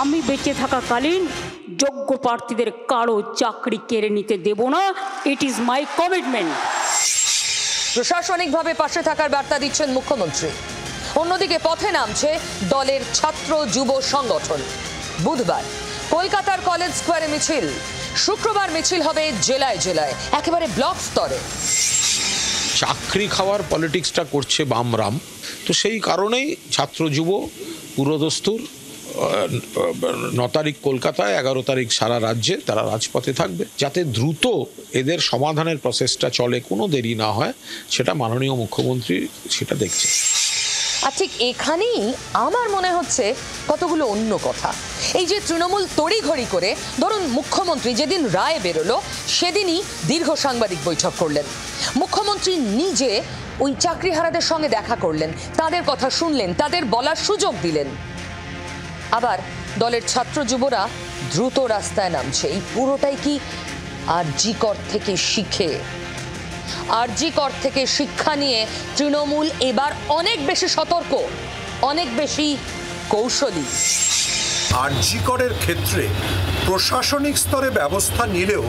আমি বেঁচে থাকাকালীন যোগ্য প্রার্থীদের কারো চাকরি কেড়ে নিতে দেব না। It is my commitment. প্রশাসনিকভাবে পাশে থাকার বার্তা দিচ্ছেন মুখ্যমন্ত্রী। অন্যদিকে পথে নামছে দলের ছাত্র যুব সংগঠন। বুধবার কলকাতার কলেজ স্কোয়ারে মিছিল, শুক্রবার মিছিল হবে জেলায় জেলায়, একেবারে ব্লক স্তরে। চাকরি খাওয়ার পলিটিক্সটা করছে বামরাম, তো সেই কারণেই ছাত্র যুব পুরোদস্তুর 9 তারিখ কলকাতায়, 11 তারিখ সারা রাজ্যে তারা রাজপথে থাকবে, যাতে দ্রুত এদের সমাধানের প্রসেসটা চলে, কোনো দেরি না হয়, সেটা মাননীয় মুখ্যমন্ত্রী সেটা দেখছে। আর ঠিক এখানেই আমার মনে হচ্ছে কতগুলো অন্য কথা। এই যে তৃণমূল তড়িঘড়ি করে, ধরুন মুখ্যমন্ত্রী যেদিন রায় বেরোলো সেদিনই দীর্ঘ সাংবাদিক বৈঠক করলেন। মুখ্যমন্ত্রী নিজে ওই চাকরিহারাদের সঙ্গে দেখা করলেন, তাদের কথা শুনলেন, তাদের বলার সুযোগ দিলেন। আবার দলের ছাত্র যুবরা দ্রুত রাস্তায় নামছে। এই পুরোটাই কি আরজি কর থেকে শিখে? আরজি কর থেকে শিক্ষা নিয়ে তৃণমূল এবার অনেক বেশি সতর্ক, অনেক বেশি কৌশলী। আরজি করের ক্ষেত্রে প্রশাসনিক স্তরে ব্যবস্থা নিলেও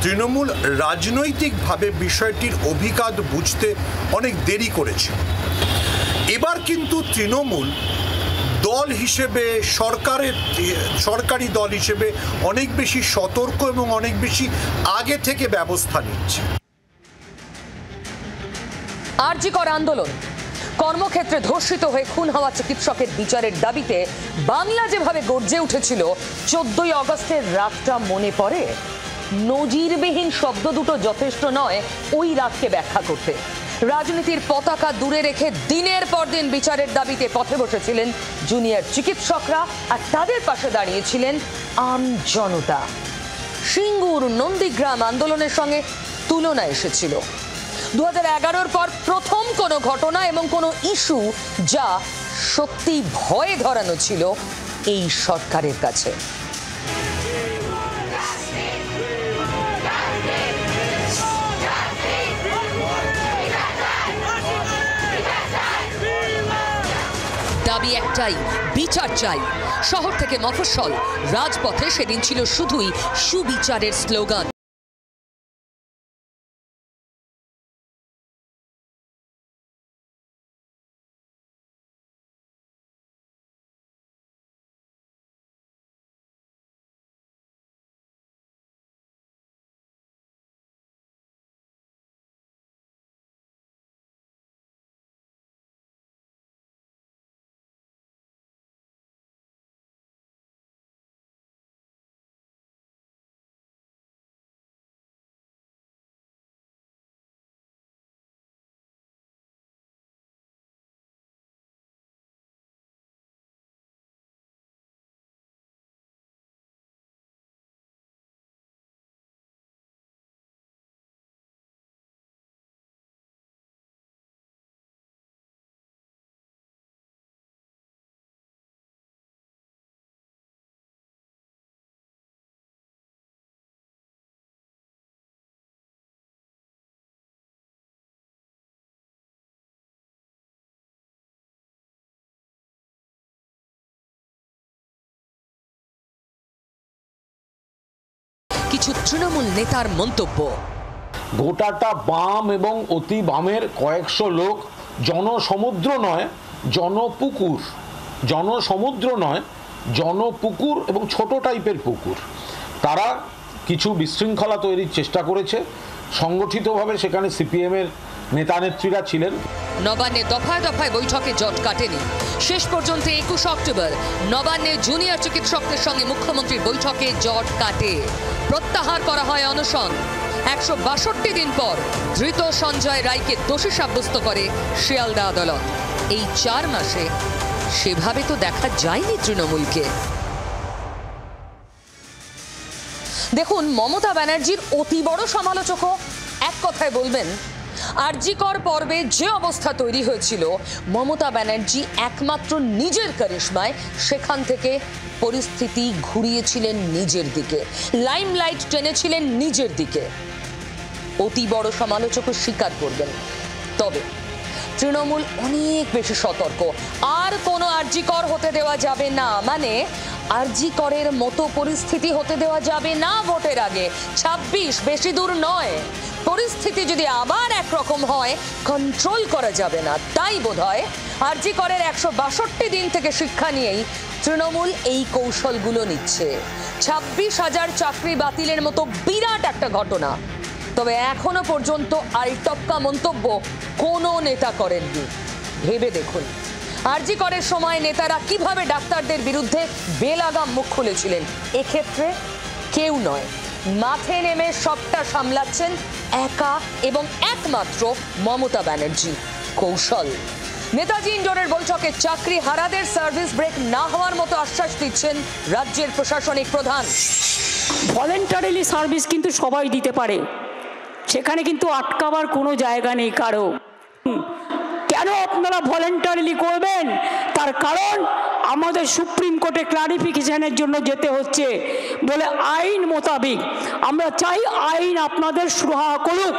তৃণমূল রাজনৈতিকভাবে বিষয়টির অভিঘাত বুঝতে অনেক দেরি করেছে। এবার কিন্তু তৃণমূল দল হিসেবে, সরকারি দল হিসেবে অনেক বেশি সতর্ক এবং অনেক বেশি আগে থেকে ব্যবস্থা নিচ্ছে। আরজি কর আন্দোলন, কর্মক্ষেত্রে ধর্ষিত হয়ে খুন হওয়া চিকিৎসকের বিচারের দাবিতে বাংলা যেভাবে গর্জে উঠেছিল, 14ই আগস্টের রাতটা মনে পড়ে। নজিরবিহীন শব্দ দুটো যথেষ্ট নয় ওই রাতকে ব্যাখ্যা করতে। রাজনীতির পতাকা দূরে রেখে দিনের পর দিন বিচারের দাবিতে পথে বসেছিলেন জুনিয়র চিকিৎসকরা, আর তাদের পাশে দাঁড়িয়েছিলেন আম জনতা। সিঙ্গুর, নন্দীগ্রাম আন্দোলনের সঙ্গে তুলনা এসেছিল। 2011-র পর প্রথম কোনো ঘটনা এবং কোনো ইস্যু যা সত্যি ভয়ে ধরানো ছিল এই সরকারের কাছে। দাবি একটাই, বিচার চাই। শহর থেকে মফস্বল, রাজপথে সেদিন ছিল শুধুই সুবিচারের স্লোগান। কিছু তৃণমূল নেতার মন্তব্য। গোটাটা বাম এবং অতি বামের কয়েকশো লোক, জনসমুদ্র নয় জনপুকুর, জনসমুদ্র নয় জনপুকুর এবং ছোট টাইপের পুকুর, তারা কিছু বিশৃঙ্খলা তৈরির চেষ্টা করেছে। সংগঠিতভাবে সেখানে সিপিএমের নেতা নেত্রীরা ছিলেন। নবান্নে দফায় দফায় বৈঠকে জট কাটেনি। শেষ পর্যন্ত 21 অক্টোবর নবান্নে জুনিয়র চিকিৎসকদের সঙ্গে মুখ্যমন্ত্রীর বৈঠকে জট কাটে। প্রত্যাহার করা হয় অনশন। 162 দিন পর ধৃত সঞ্জয় রায়কে দোষী সাব্যস্ত করে শিয়ালদা আদালত। এই 4 মাসে সেভাবে তো দেখা যায়নি তৃণমূলকে। দেখুন, মমতা ব্যানার্জির অতি বড় সমালোচকও এক কথায় বলবেন, আরজিকর পর্বে যে অবস্থা তৈরি হয়েছিল, মমতা ব্যানার্জি একমাত্র নিজের কারিশমায় সেখান থেকে পরিস্থিতি ঘুরিয়েছিলেন নিজের দিকে, লাইমলাইট টেনেছিলেন নিজের দিকে। অতি বড় সমালোচকও স্বীকার করবেন। তবে তৃণমূল অনেক বেশি সতর্ক। আর কোনো আরজিকর হতে দেওয়া যাবে না, মানে আরজিকরের মতো পরিস্থিতি হতে দেওয়া যাবে না ভোটের আগে। 26 বেশি দূর নয়। পরিস্থিতি যদি আবার একরকম হয়, কন্ট্রোল করা যাবে না। তাই বোধহয় আরজিকরের 162 দিন থেকে শিক্ষা নিয়েই তৃণমূল এই কৌশলগুলো নিচ্ছে। 26,000 চাকরি বাতিলের মতো বিরাট একটা ঘটনা, তবে এখনো পর্যন্ত আলটপকা মন্তব্য কোনো নেতা করেননি। ভেবে দেখুন, আরজিকরের সময় নেতারা কিভাবে ডাক্তারদের বিরুদ্ধে বেলাগাম মুখ খুলেছিলেন। এক্ষেত্রে কেউ নয়, মাঠে নেমে সবটা সামলাচ্ছেন একা এবং একমাত্র মমতা ব্যানার্জি। কৌশল। নেতাজি ইন্ডোরের বৈঠকে চাকরি হারাদের সার্ভিস ব্রেক না হওয়ার মতো আশ্বাস দিচ্ছেন রাজ্যের প্রশাসনিক প্রধান। ভলেন্টারিলি সার্ভিস কিন্তু সবাই দিতে পারে, সেখানে কিন্তু আটকাবার কোনো জায়গা নেই কারো। কেন আপনারা ভলেন্টারিলি করবেন? তার কারণ আমাদের সুপ্রিম কোর্টে ক্লারিফিকেশনের জন্য যেতে হচ্ছে বলে আইন মোতাবেক আমরা চাই আইন আপনাদের সুরাহা করুক।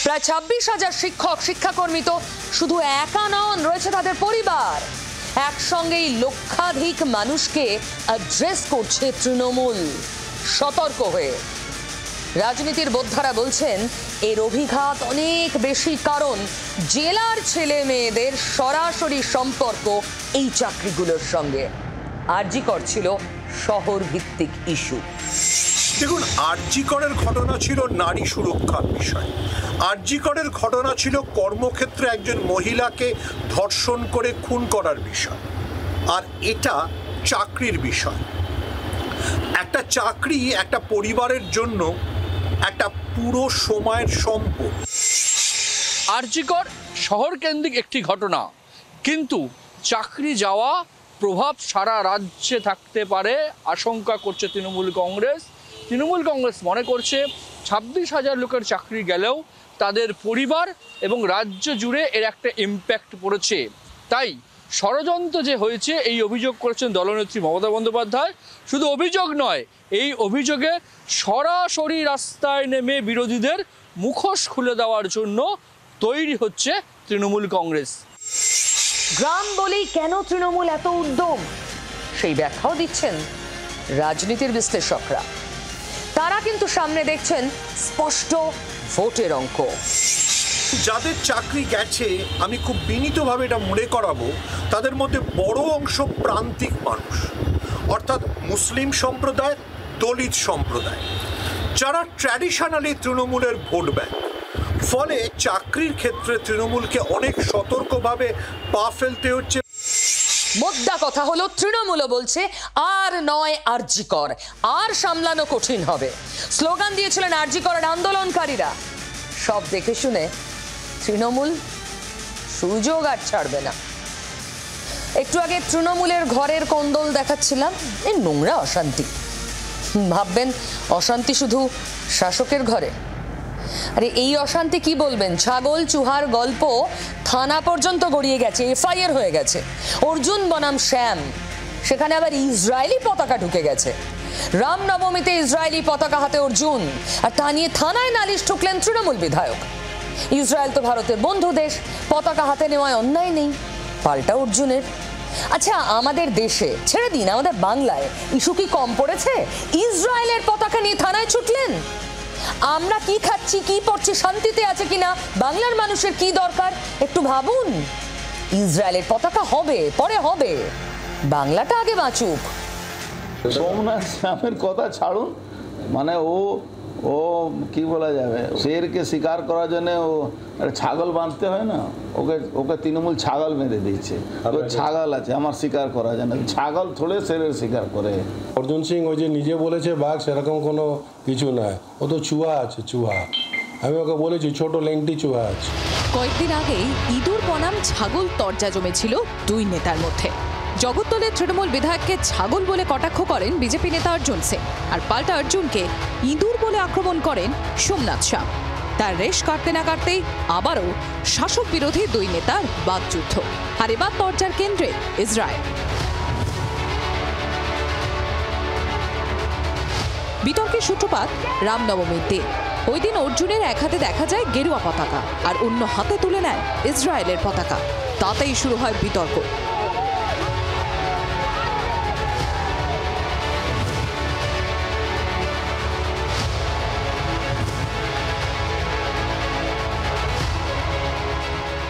প্রায় 26,000 শিক্ষক শিক্ষাকর্মী তো শুধু একা নন, রয়েছে তাদের পরিবার। একসঙ্গেই লক্ষাধিক মানুষকে অ্যাড্রেস করছে তৃণমূল সতর্ক হয়ে। রাজনীতির বোদ্ধারা বলছেন এর অভিঘাত অনেক বেশি, কারণ জেলার ছেলে মেয়েদের সরাসরি সম্পর্ক এই চাকরিগুলোর সঙ্গে। আরজিকর ছিল শহর ভিত্তিক ইস্যু। দেখুন, আরজিকরের ঘটনা ছিল নারী সুরক্ষার বিষয়। আরজিকরের ঘটনা ছিল কর্মক্ষেত্রে একজন মহিলাকে ধর্ষণ করে খুন করার বিষয়। আর এটা চাকরির বিষয়। একটা চাকরি একটা পরিবারের জন্য একটা পুরো সময়ের সম্পদ। আরজিকর শহর কেন্দ্রিক একটি ঘটনা, কিন্তু চাকরি যাওয়া প্রভাব সারা রাজ্যে থাকতে পারে আশঙ্কা করছে তৃণমূল কংগ্রেস। তৃণমূল কংগ্রেস মনে করছে 26,000 লোকের চাকরি গেলেও তাদের পরিবার এবং রাজ্য জুড়ে এর একটা ইম্প্যাক্ট পড়েছে। তাই ষড়যন্ত্র যে হয়েছে এই অভিযোগ করেছেন দলনেত্রী মমতা বন্দ্যোপাধ্যায়। শুধু অভিযোগ নয়, এই অভিযোগে সরাসরি রাস্তায় নেমে বিরোধীদের মুখোশ খুলে দেওয়ার জন্য তৈরি হচ্ছে তৃণমূল কংগ্রেস। গ্রাম বলেই কেন তৃণমূল এত উদ্যম, সেই ব্যাখ্যাও দিচ্ছেন রাজনীতির বিশ্লেষকরা। তারা কিন্তু সামনে দেখছেন স্পষ্ট ভোটের অঙ্ক। যাদের চাকরি গেছে, আমি খুব বিনীতভাবে এটা মনে করাবো, তাদের মধ্যে বড় অংশ প্রান্তিক মানুষ, অর্থাৎ মুসলিম সম্প্রদায়, দলিত সম্প্রদায়, যারা ট্র্যাডিশনালি তৃণমূলের ভোট ব্যাংক। ফলে চাকরির ক্ষেত্রে তৃণমূলকে অনেক সতর্কভাবে পা ফেলতে হচ্ছে। মোদ্দা কথা হলো, তৃণমূলও বলছে আর নয় আরজিকর, আর সামলানো কঠিন হবে। স্লোগান দিয়েছিলেন আরজিকরের আন্দোলনকারীরা। সব দেখে শুনে তৃণমূল সুযোগ আর ছাড়বে না। একটু আগে তৃণমূলের ঘরের কোন্দল দেখাচ্ছিলাম, এই নোংরা অশান্তি। ভাববেন অশান্তি শুধু শাসকের ঘরে? আরে এই অশান্তি কি বলবেন, ছাগল চুহার গল্প থানা পর্যন্ত গড়িয়ে গেছে, এফআইআর হয়ে গেছে। অর্জুন বনাম শ্যাম, সেখানে আবার ইসরায়েলি পতাকা ঢুকে গেছে। রামনবমীতে ইসরায়েলি পতাকা হাতে অর্জুন, আর তা নিয়ে থানায় নালিশ ঠুকলেন তৃণমূল বিধায়ক। ইসরায়েল তো ভারতের বন্ধু দেশ, পতাকা হাতে নেওয়ায় অন্যায় নেই, পাল্টা অর্জুনের। আচ্ছা, আমাদের দেশে ছেড়ে দিন, আমাদের বাংলায় ইস্যু কি কম পড়েছে? ইসরায়েলের পতাকা নিয়ে থানায় ছুটলেন। আমরা কি খাচ্ছি, কি পড়ছি, শান্তিতে আছে কিনা, বাংলার মানুষের কি দরকার একটু ভাবুন। ইসরায়েলের পতাকা হবে, পরে হবে, বাংলাটা আগে বাঁচুক। সোমনাথ নামের কথা ছাড়ুন, মানে ও কি বলা যাবে, শেরকে শিকার করার জন্য ও ছাগল বাঁধতে হয় না, ওকে তৃণমূল ছাগল মেরে দিয়েছে। তো ছাগল আছে আমার শিকার করার জন্য, ছাগল থোড়ে শেরের শিকার করে। অর্জুন সিং ওই যে নিজে বলেছে বাঘ, সেরকম কোনো কিছু নয়, ও তো চুহা আছে, চুহা। আমি ওকে বলেছি ছোট লেংটি চুহা আছে। কয়েকদিন আগেই ইঁদুর বনাম ছাগল তরজা জমেছিল দুই নেতার মধ্যে। জগদ্দলের তৃণমূল বিধায়ককে ছাগল বলে কটাক্ষ করেন বিজেপি নেতা অর্জুন সিং, আর পাল্টা অর্জুনকে ইঁদুর বলে আক্রমণ করেন সোমনাথ শাহ। তার রেশ কাটতে না কাটতেই আবারও শাসক বিরোধী দুই নেতার বাকযুদ্ধ, আর এবার তরজার কেন্দ্রে ইসরায়েল। বিতর্কের সূত্রপাত রামনবমীর দিন। ওই দিন অর্জুনের এক হাতে দেখা যায় গেরুয়া পতাকা, আর অন্য হাতে তুলে নেয় ইসরায়েলের পতাকা। তাতেই শুরু হয় বিতর্ক।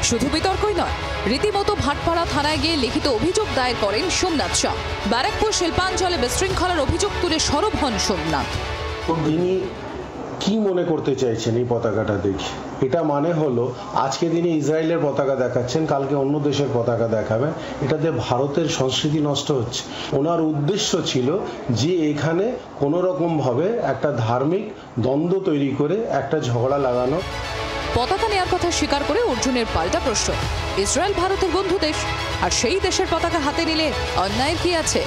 শুধু বিতর্কই নয়, রীতিমতো ভাটপাড়া থানায় গিয়ে লিখিত অভিযোগ দায়ের করেন সোমনাথ শাহ। ব্যারাকপুর শিল্পাঞ্চলে বিশৃঙ্খলার অভিযোগ তুলে সরব হন সোমনাথ। তিনি কি মনে করতে চাইছেন এই পতাকাটা দেখে? এটা মানে হলো আজকে দিনে ইসরায়েলের পতাকা দেখাচ্ছেন, কালকে অন্য দেশের পতাকা দেখাবেন, এটাতে ভারতের সংস্কৃতি নষ্ট হচ্ছে। ওনার উদ্দেশ্য ছিল যে এখানে কোনো রকম ভাবে একটা ধার্মিক দ্বন্দ্ব তৈরি করে একটা ঝগড়া লাগানো। পতাকা নেয়ার কথা স্বীকার করে অর্জুনের পাল্টা প্রশ্ন, ইসরায়েল ভারতের বন্ধু দেশ, আর সেই দেশের পতাকা হাতে নিলে অন্যায়ের কি আছে?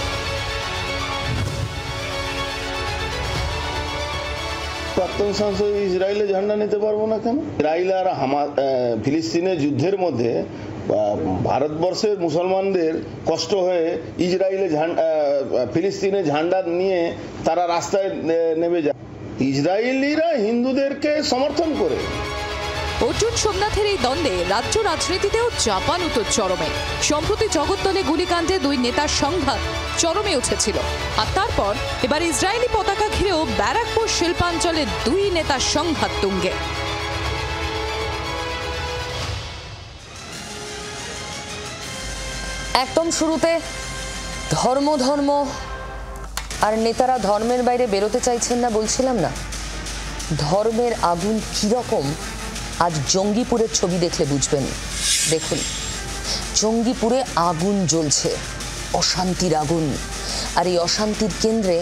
প্রাক্তন সাংসদ ইসরায়েলে ঝান্ডা নিতে পারবো না কেন? ইসরায়েল আর ফিলিস্তিনের যুদ্ধের মধ্যে ভারতবর্ষের মুসলমানদের কষ্ট হয়ে ইসরায়েলে ফিলিস্তিনের ঝান্ডা নিয়ে তারা রাস্তায় নেমে যায়। ইসরায়েলিরা হিন্দুদেরকে সমর্থন করে। অর্জুন সোমনাথের এই দ্বন্দ্বে রাজ্য রাজনীতিতেও চাপান উত্তর চরমে। সম্প্রতি জগদ্দলে গুলিকাণ্ডে দুই নেতার সংঘাত চরমে উঠেছিল, আর তারপর এবার ইসরায়েলি পতাকা ঘিরেও ব্যারাকপুর শিল্পাঞ্চলে দুই নেতার সংঘাত তুঙ্গে। একদম শুরুতে ধর্ম আর নেতারা ধর্মের বাইরে বেরোতে চাইছেন না বলছিলাম না? ধর্মের আগুন কিরকম আজ জঙ্গিপুরের ছবি দেখলে বুঝবেন। দেখুন, জঙ্গিপুরে আগুন জ্বলছে, অশান্তির আগুন, আর এই অশান্তির কেন্দ্রে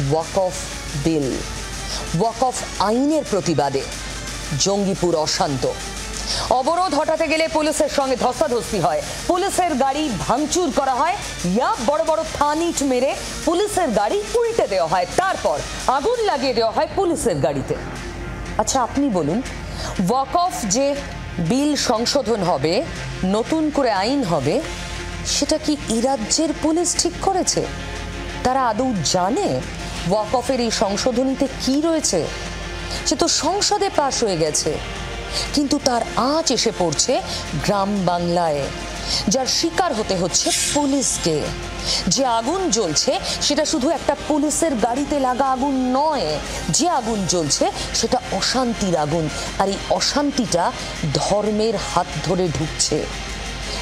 ওয়াকফ বিল, ওয়াকফ আইনের প্রতিবাদে জঙ্গিপুর অশান্ত। অবরোধ হটাতে গেলে পুলিশের সঙ্গে ধস্তাধস্তি হয়, পুলিশের গাড়ি ভাঙচুর করা হয়, বড় বড় থানিট মেরে পুলিশের গাড়ি উল্টে দেওয়া হয়, তারপর আগুন লাগিয়ে দেওয়া হয় পুলিশের গাড়িতে। আচ্ছা, আপনি বলুন, ওয়াকফ যে বিল সংশোধন হবে, নতুন করে আইন হবে, সেটা কি এই রাজ্যের পুলিশ ঠিক করেছে? তারা আদৌ জানে ওয়াকফের এই সংশোধনীতে কি রয়েছে? সে তো সংসদে পাশ হয়ে গেছে, কিন্তু তার আঁচ এসে পড়ছে গ্রাম বাংলায়, যার শিকার হতে হচ্ছে পুলিশকে। যে আগুন জ্বলছে সেটা শুধু একটা পুলিশের গাড়িতে লাগা আগুন নয়, যে আগুন জ্বলছে সেটা অশান্তির আগুন, আর এই অশান্তিটা ধর্মের হাত ধরে ঢুকছে।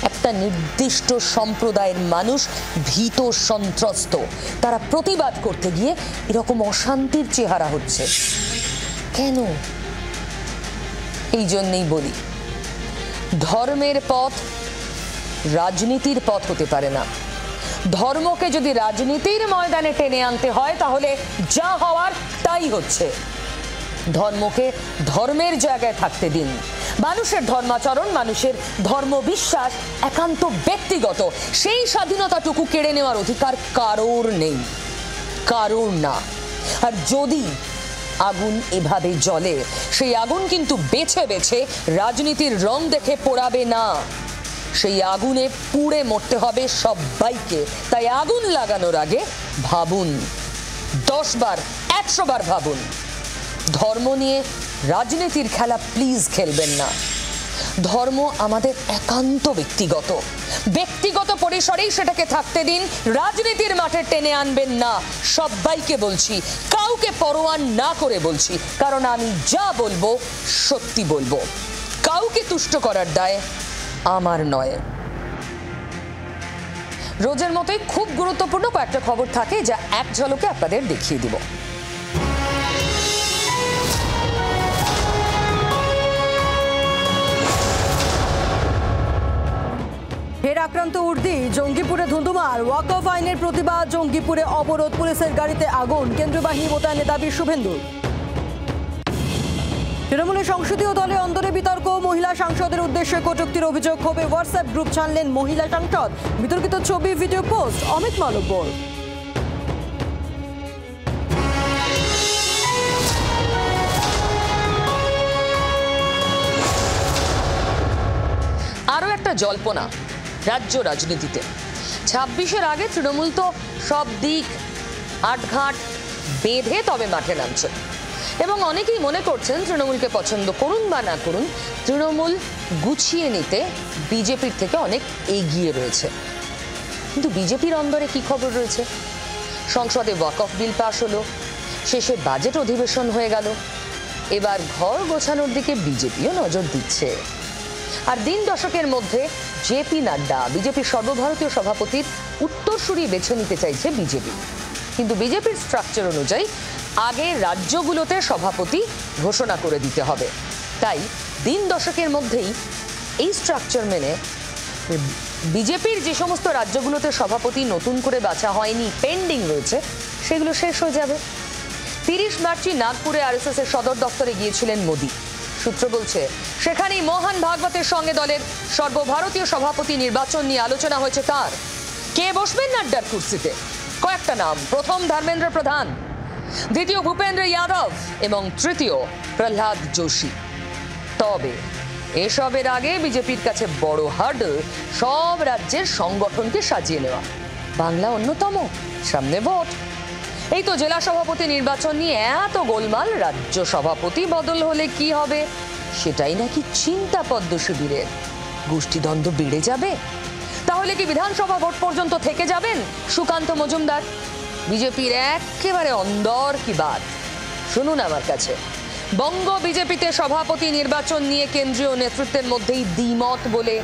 একটা নির্দিষ্ট সম্প্রদায়ের মানুষ ভীত সন্ত্রস্ত, তারা প্রতিবাদ করতে গিয়ে এরকম অশান্তির চেহারা হচ্ছে কেন? এই জন্যই বলি, ধর্মের পথ রাজনীতির পথ হতে পারে না। ধর্মকে যদি রাজনীতির ময়দানে টেনে আনতে হয়, তাহলে যা হওয়ার তাই হচ্ছে। ধর্মকে ধর্মের জায়গায় থাকতে দিন। মানুষের ধর্মাচরণ, মানুষের ধর্মবিশ্বাস একান্ত ব্যক্তিগত, সেই স্বাধীনতাটুকু কেড়ে নেওয়ার অধিকার কারোর নেই, কারোর না। আর যদি আগুন এভাবে জ্বলে, সেই আগুন কিন্তু বেছে বেছে রাজনীতির রং দেখে পোড়াবে না, সেই আগুনে পুড়ে মরতে হবে সবাইকে। তাই আগুন লাগানোর আগে ভাবুন, 10 বার 100 বার ভাবুন। ধর্ম নিয়ে রাজনীতির খেলা প্লিজ খেলবেন না। ধর্ম আমাদের একান্ত ব্যক্তিগত, ব্যক্তিগত পরিসরেই সেটাকে থাকতে দিন, রাজনীতির মাঠে টেনে আনবেন না। সবাইকে বলছি, কাউকে পরোয়া না করে বলছি, কারণ আমি যা বলবো সত্যি বলবো। কাউকে তুষ্ট করার দায় আমার নয়। রোজের মতোই খুব গুরুত্বপূর্ণ কয়েকটা খবর থাকে, যা এক ঝলকে আপনাদের দেখিয়ে দিব। ফের আক্রান্ত উর্দি, জঙ্গিপুরে ধুন্ধুমার। ওয়াকফ আইনের প্রতিবাদ, জঙ্গিপুরে অবরোধ, পুলিশের গাড়িতে আগুন, কেন্দ্রীয় বাহিনী মোতায়েনের দাবি শুভেন্দুর। তৃণমূলের সংসদীয় দলে অন্দরে বিতর্ক, মহিলা সাংসদের উদ্দেশ্যে কটূক্তির অভিযোগ, ক্ষোভে হোয়াটসঅ্যাপ গ্রুপ ছাড়লেন মহিলা সাংসদ, বিতর্কিত ছবি ভিডিও পোস্ট অমিত মালব্যর। আরও একটা জল্পনা রাজ্য রাজনীতিতে। 26-এর আগে তৃণমূল তো সব দিক আটঘাট বেঁধে তবে মাঠে নামছে, এবং অনেকেই মনে করছেন তৃণমূলকে পছন্দ করুন বা না করুন, তৃণমূল গুছিয়ে নিতে বিজেপির থেকে অনেক এগিয়ে রয়েছে। কিন্তু বিজেপির অন্দরে কি খবর রয়েছে? সংসদে ওয়াকফ বিল পাশ হলো, শেষে বাজেট অধিবেশন হয়ে গেল, এবার ঘর গোছানোর দিকে বিজেপিও নজর দিচ্ছে। আর দিন দশকের মধ্যে জেপি নাড্ডা, বিজেপির সর্বভারতীয় সভাপতির উত্তরসূরি বেছে নিতে চাইছে বিজেপি। কিন্তু বিজেপির স্ট্রাকচার অনুযায়ী আগে রাজ্যগুলোতে সভাপতি ঘোষণা করে দিতে হবে। তাই দিন দশকের মধ্যেই এই স্ট্রাকচার মেনে বিজেপির যে সমস্ত রাজ্যগুলোতে সভাপতি নতুন করে বাছা হয়নি, পেন্ডিং রয়েছে, সেগুলো শেষ হয়ে যাবে। 30 মার্চই নাগপুরে আরএসএস এর সদর দপ্তরে গিয়েছিলেন মোদি। সূত্র বলছে সেখানেই মোহন ভাগবতের সঙ্গে দলের সর্বভারতীয় সভাপতি নির্বাচন নিয়ে আলোচনা হয়েছে তার। কে বসবেন নাড্ডার কুর্সিতে? কয়েকটা নাম। প্রথম ধর্মেন্দ্র প্রধান, দ্বিতীয় ভূপেন্দ্র যাদব এবং তৃতীয় প্রহ্লাদ যোশী। তবে এসবের আগে বিজেপির কাছে বড় হার্ডল সব রাজ্যের সংগঠনকে সাজিয়ে নেওয়া। বাংলা অন্যতম, সামনে ভোট। এই তো জেলা সভাপতি নির্বাচন নিয়ে এত গোলমাল, রাজ্য সভাপতি বদল হলে কি হবে সেটাই নাকি চিন্তা পদ্ম শিবিরের। গোষ্ঠীদ্বন্দ্ব বেড়ে যাবে। তাহলে কি বিধানসভা ভোট পর্যন্ত থেকে যাবেন সুকান্ত মজুমদার? বিজেপির একেবারে অন্দর কি বাত, শুনুন আমার কাছে। বঙ্গ বিজেপিতে সভাপতি নির্বাচন নিয়ে কেন্দ্রীয় নেতৃত্বের মধ্যেই দ্বিমত বলে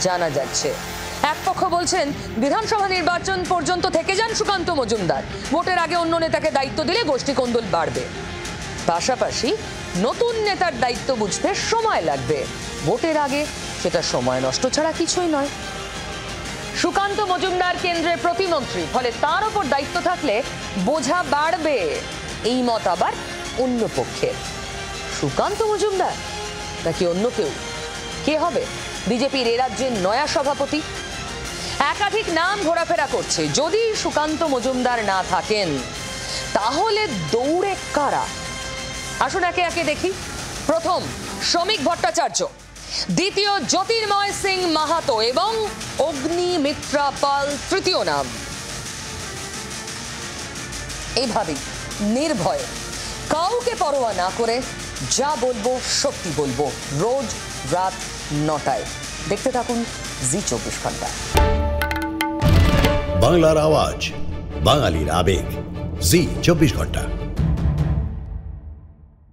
জানা যাচ্ছে। এক পক্ষ বলছেন বিধানসভা নির্বাচন পর্যন্ত থেকে যান সুকান্ত মজুমদার, ভোটের আগে অন্য নেতাকে দায়িত্ব দিলে গোষ্ঠী কোন্দল বাড়বে। পাশাপাশি নতুন নেতার দায়িত্ব বুঝতে সময় লাগবে, ভোটের আগে সেটা সময় নষ্ট ছাড়া কিছুই নয়। সুকান্ত মজুমদার কেন্দ্রের প্রতিমন্ত্রী, ফলে তার ওপর দায়িত্ব থাকলে বোঝা বাড়বে, এই মত আবার অন্য পক্ষের। সুকান্ত মজুমদার নাকি অন্য কেউ? কে হবে বিজেপির এ রাজ্যের নয়া সভাপতি? একাধিক নাম ঘোরাফেরা করছে। যদি সুকান্ত মজুমদার না থাকেন তাহলে দৌড়ে কারা? আসুন একে একে দেখি। প্রথম শ্রমিক ভট্টাচার্য, দ্বিতীয় জ্যোতির্ময় সিং মাহাতো এবং অগ্নিমিত্রা পাল তৃতীয় নাম। এইভাবেই নির্ভয়ে কাউকে পরোয়া না করে যা বলবো সত্যি বলবো, রোজ রাত 9টায়। দেখতে থাকুন জি 24 ঘন্টা। বাংলার আওয়াজ, বাঙালির আবেগ, জি 24 ঘন্টা।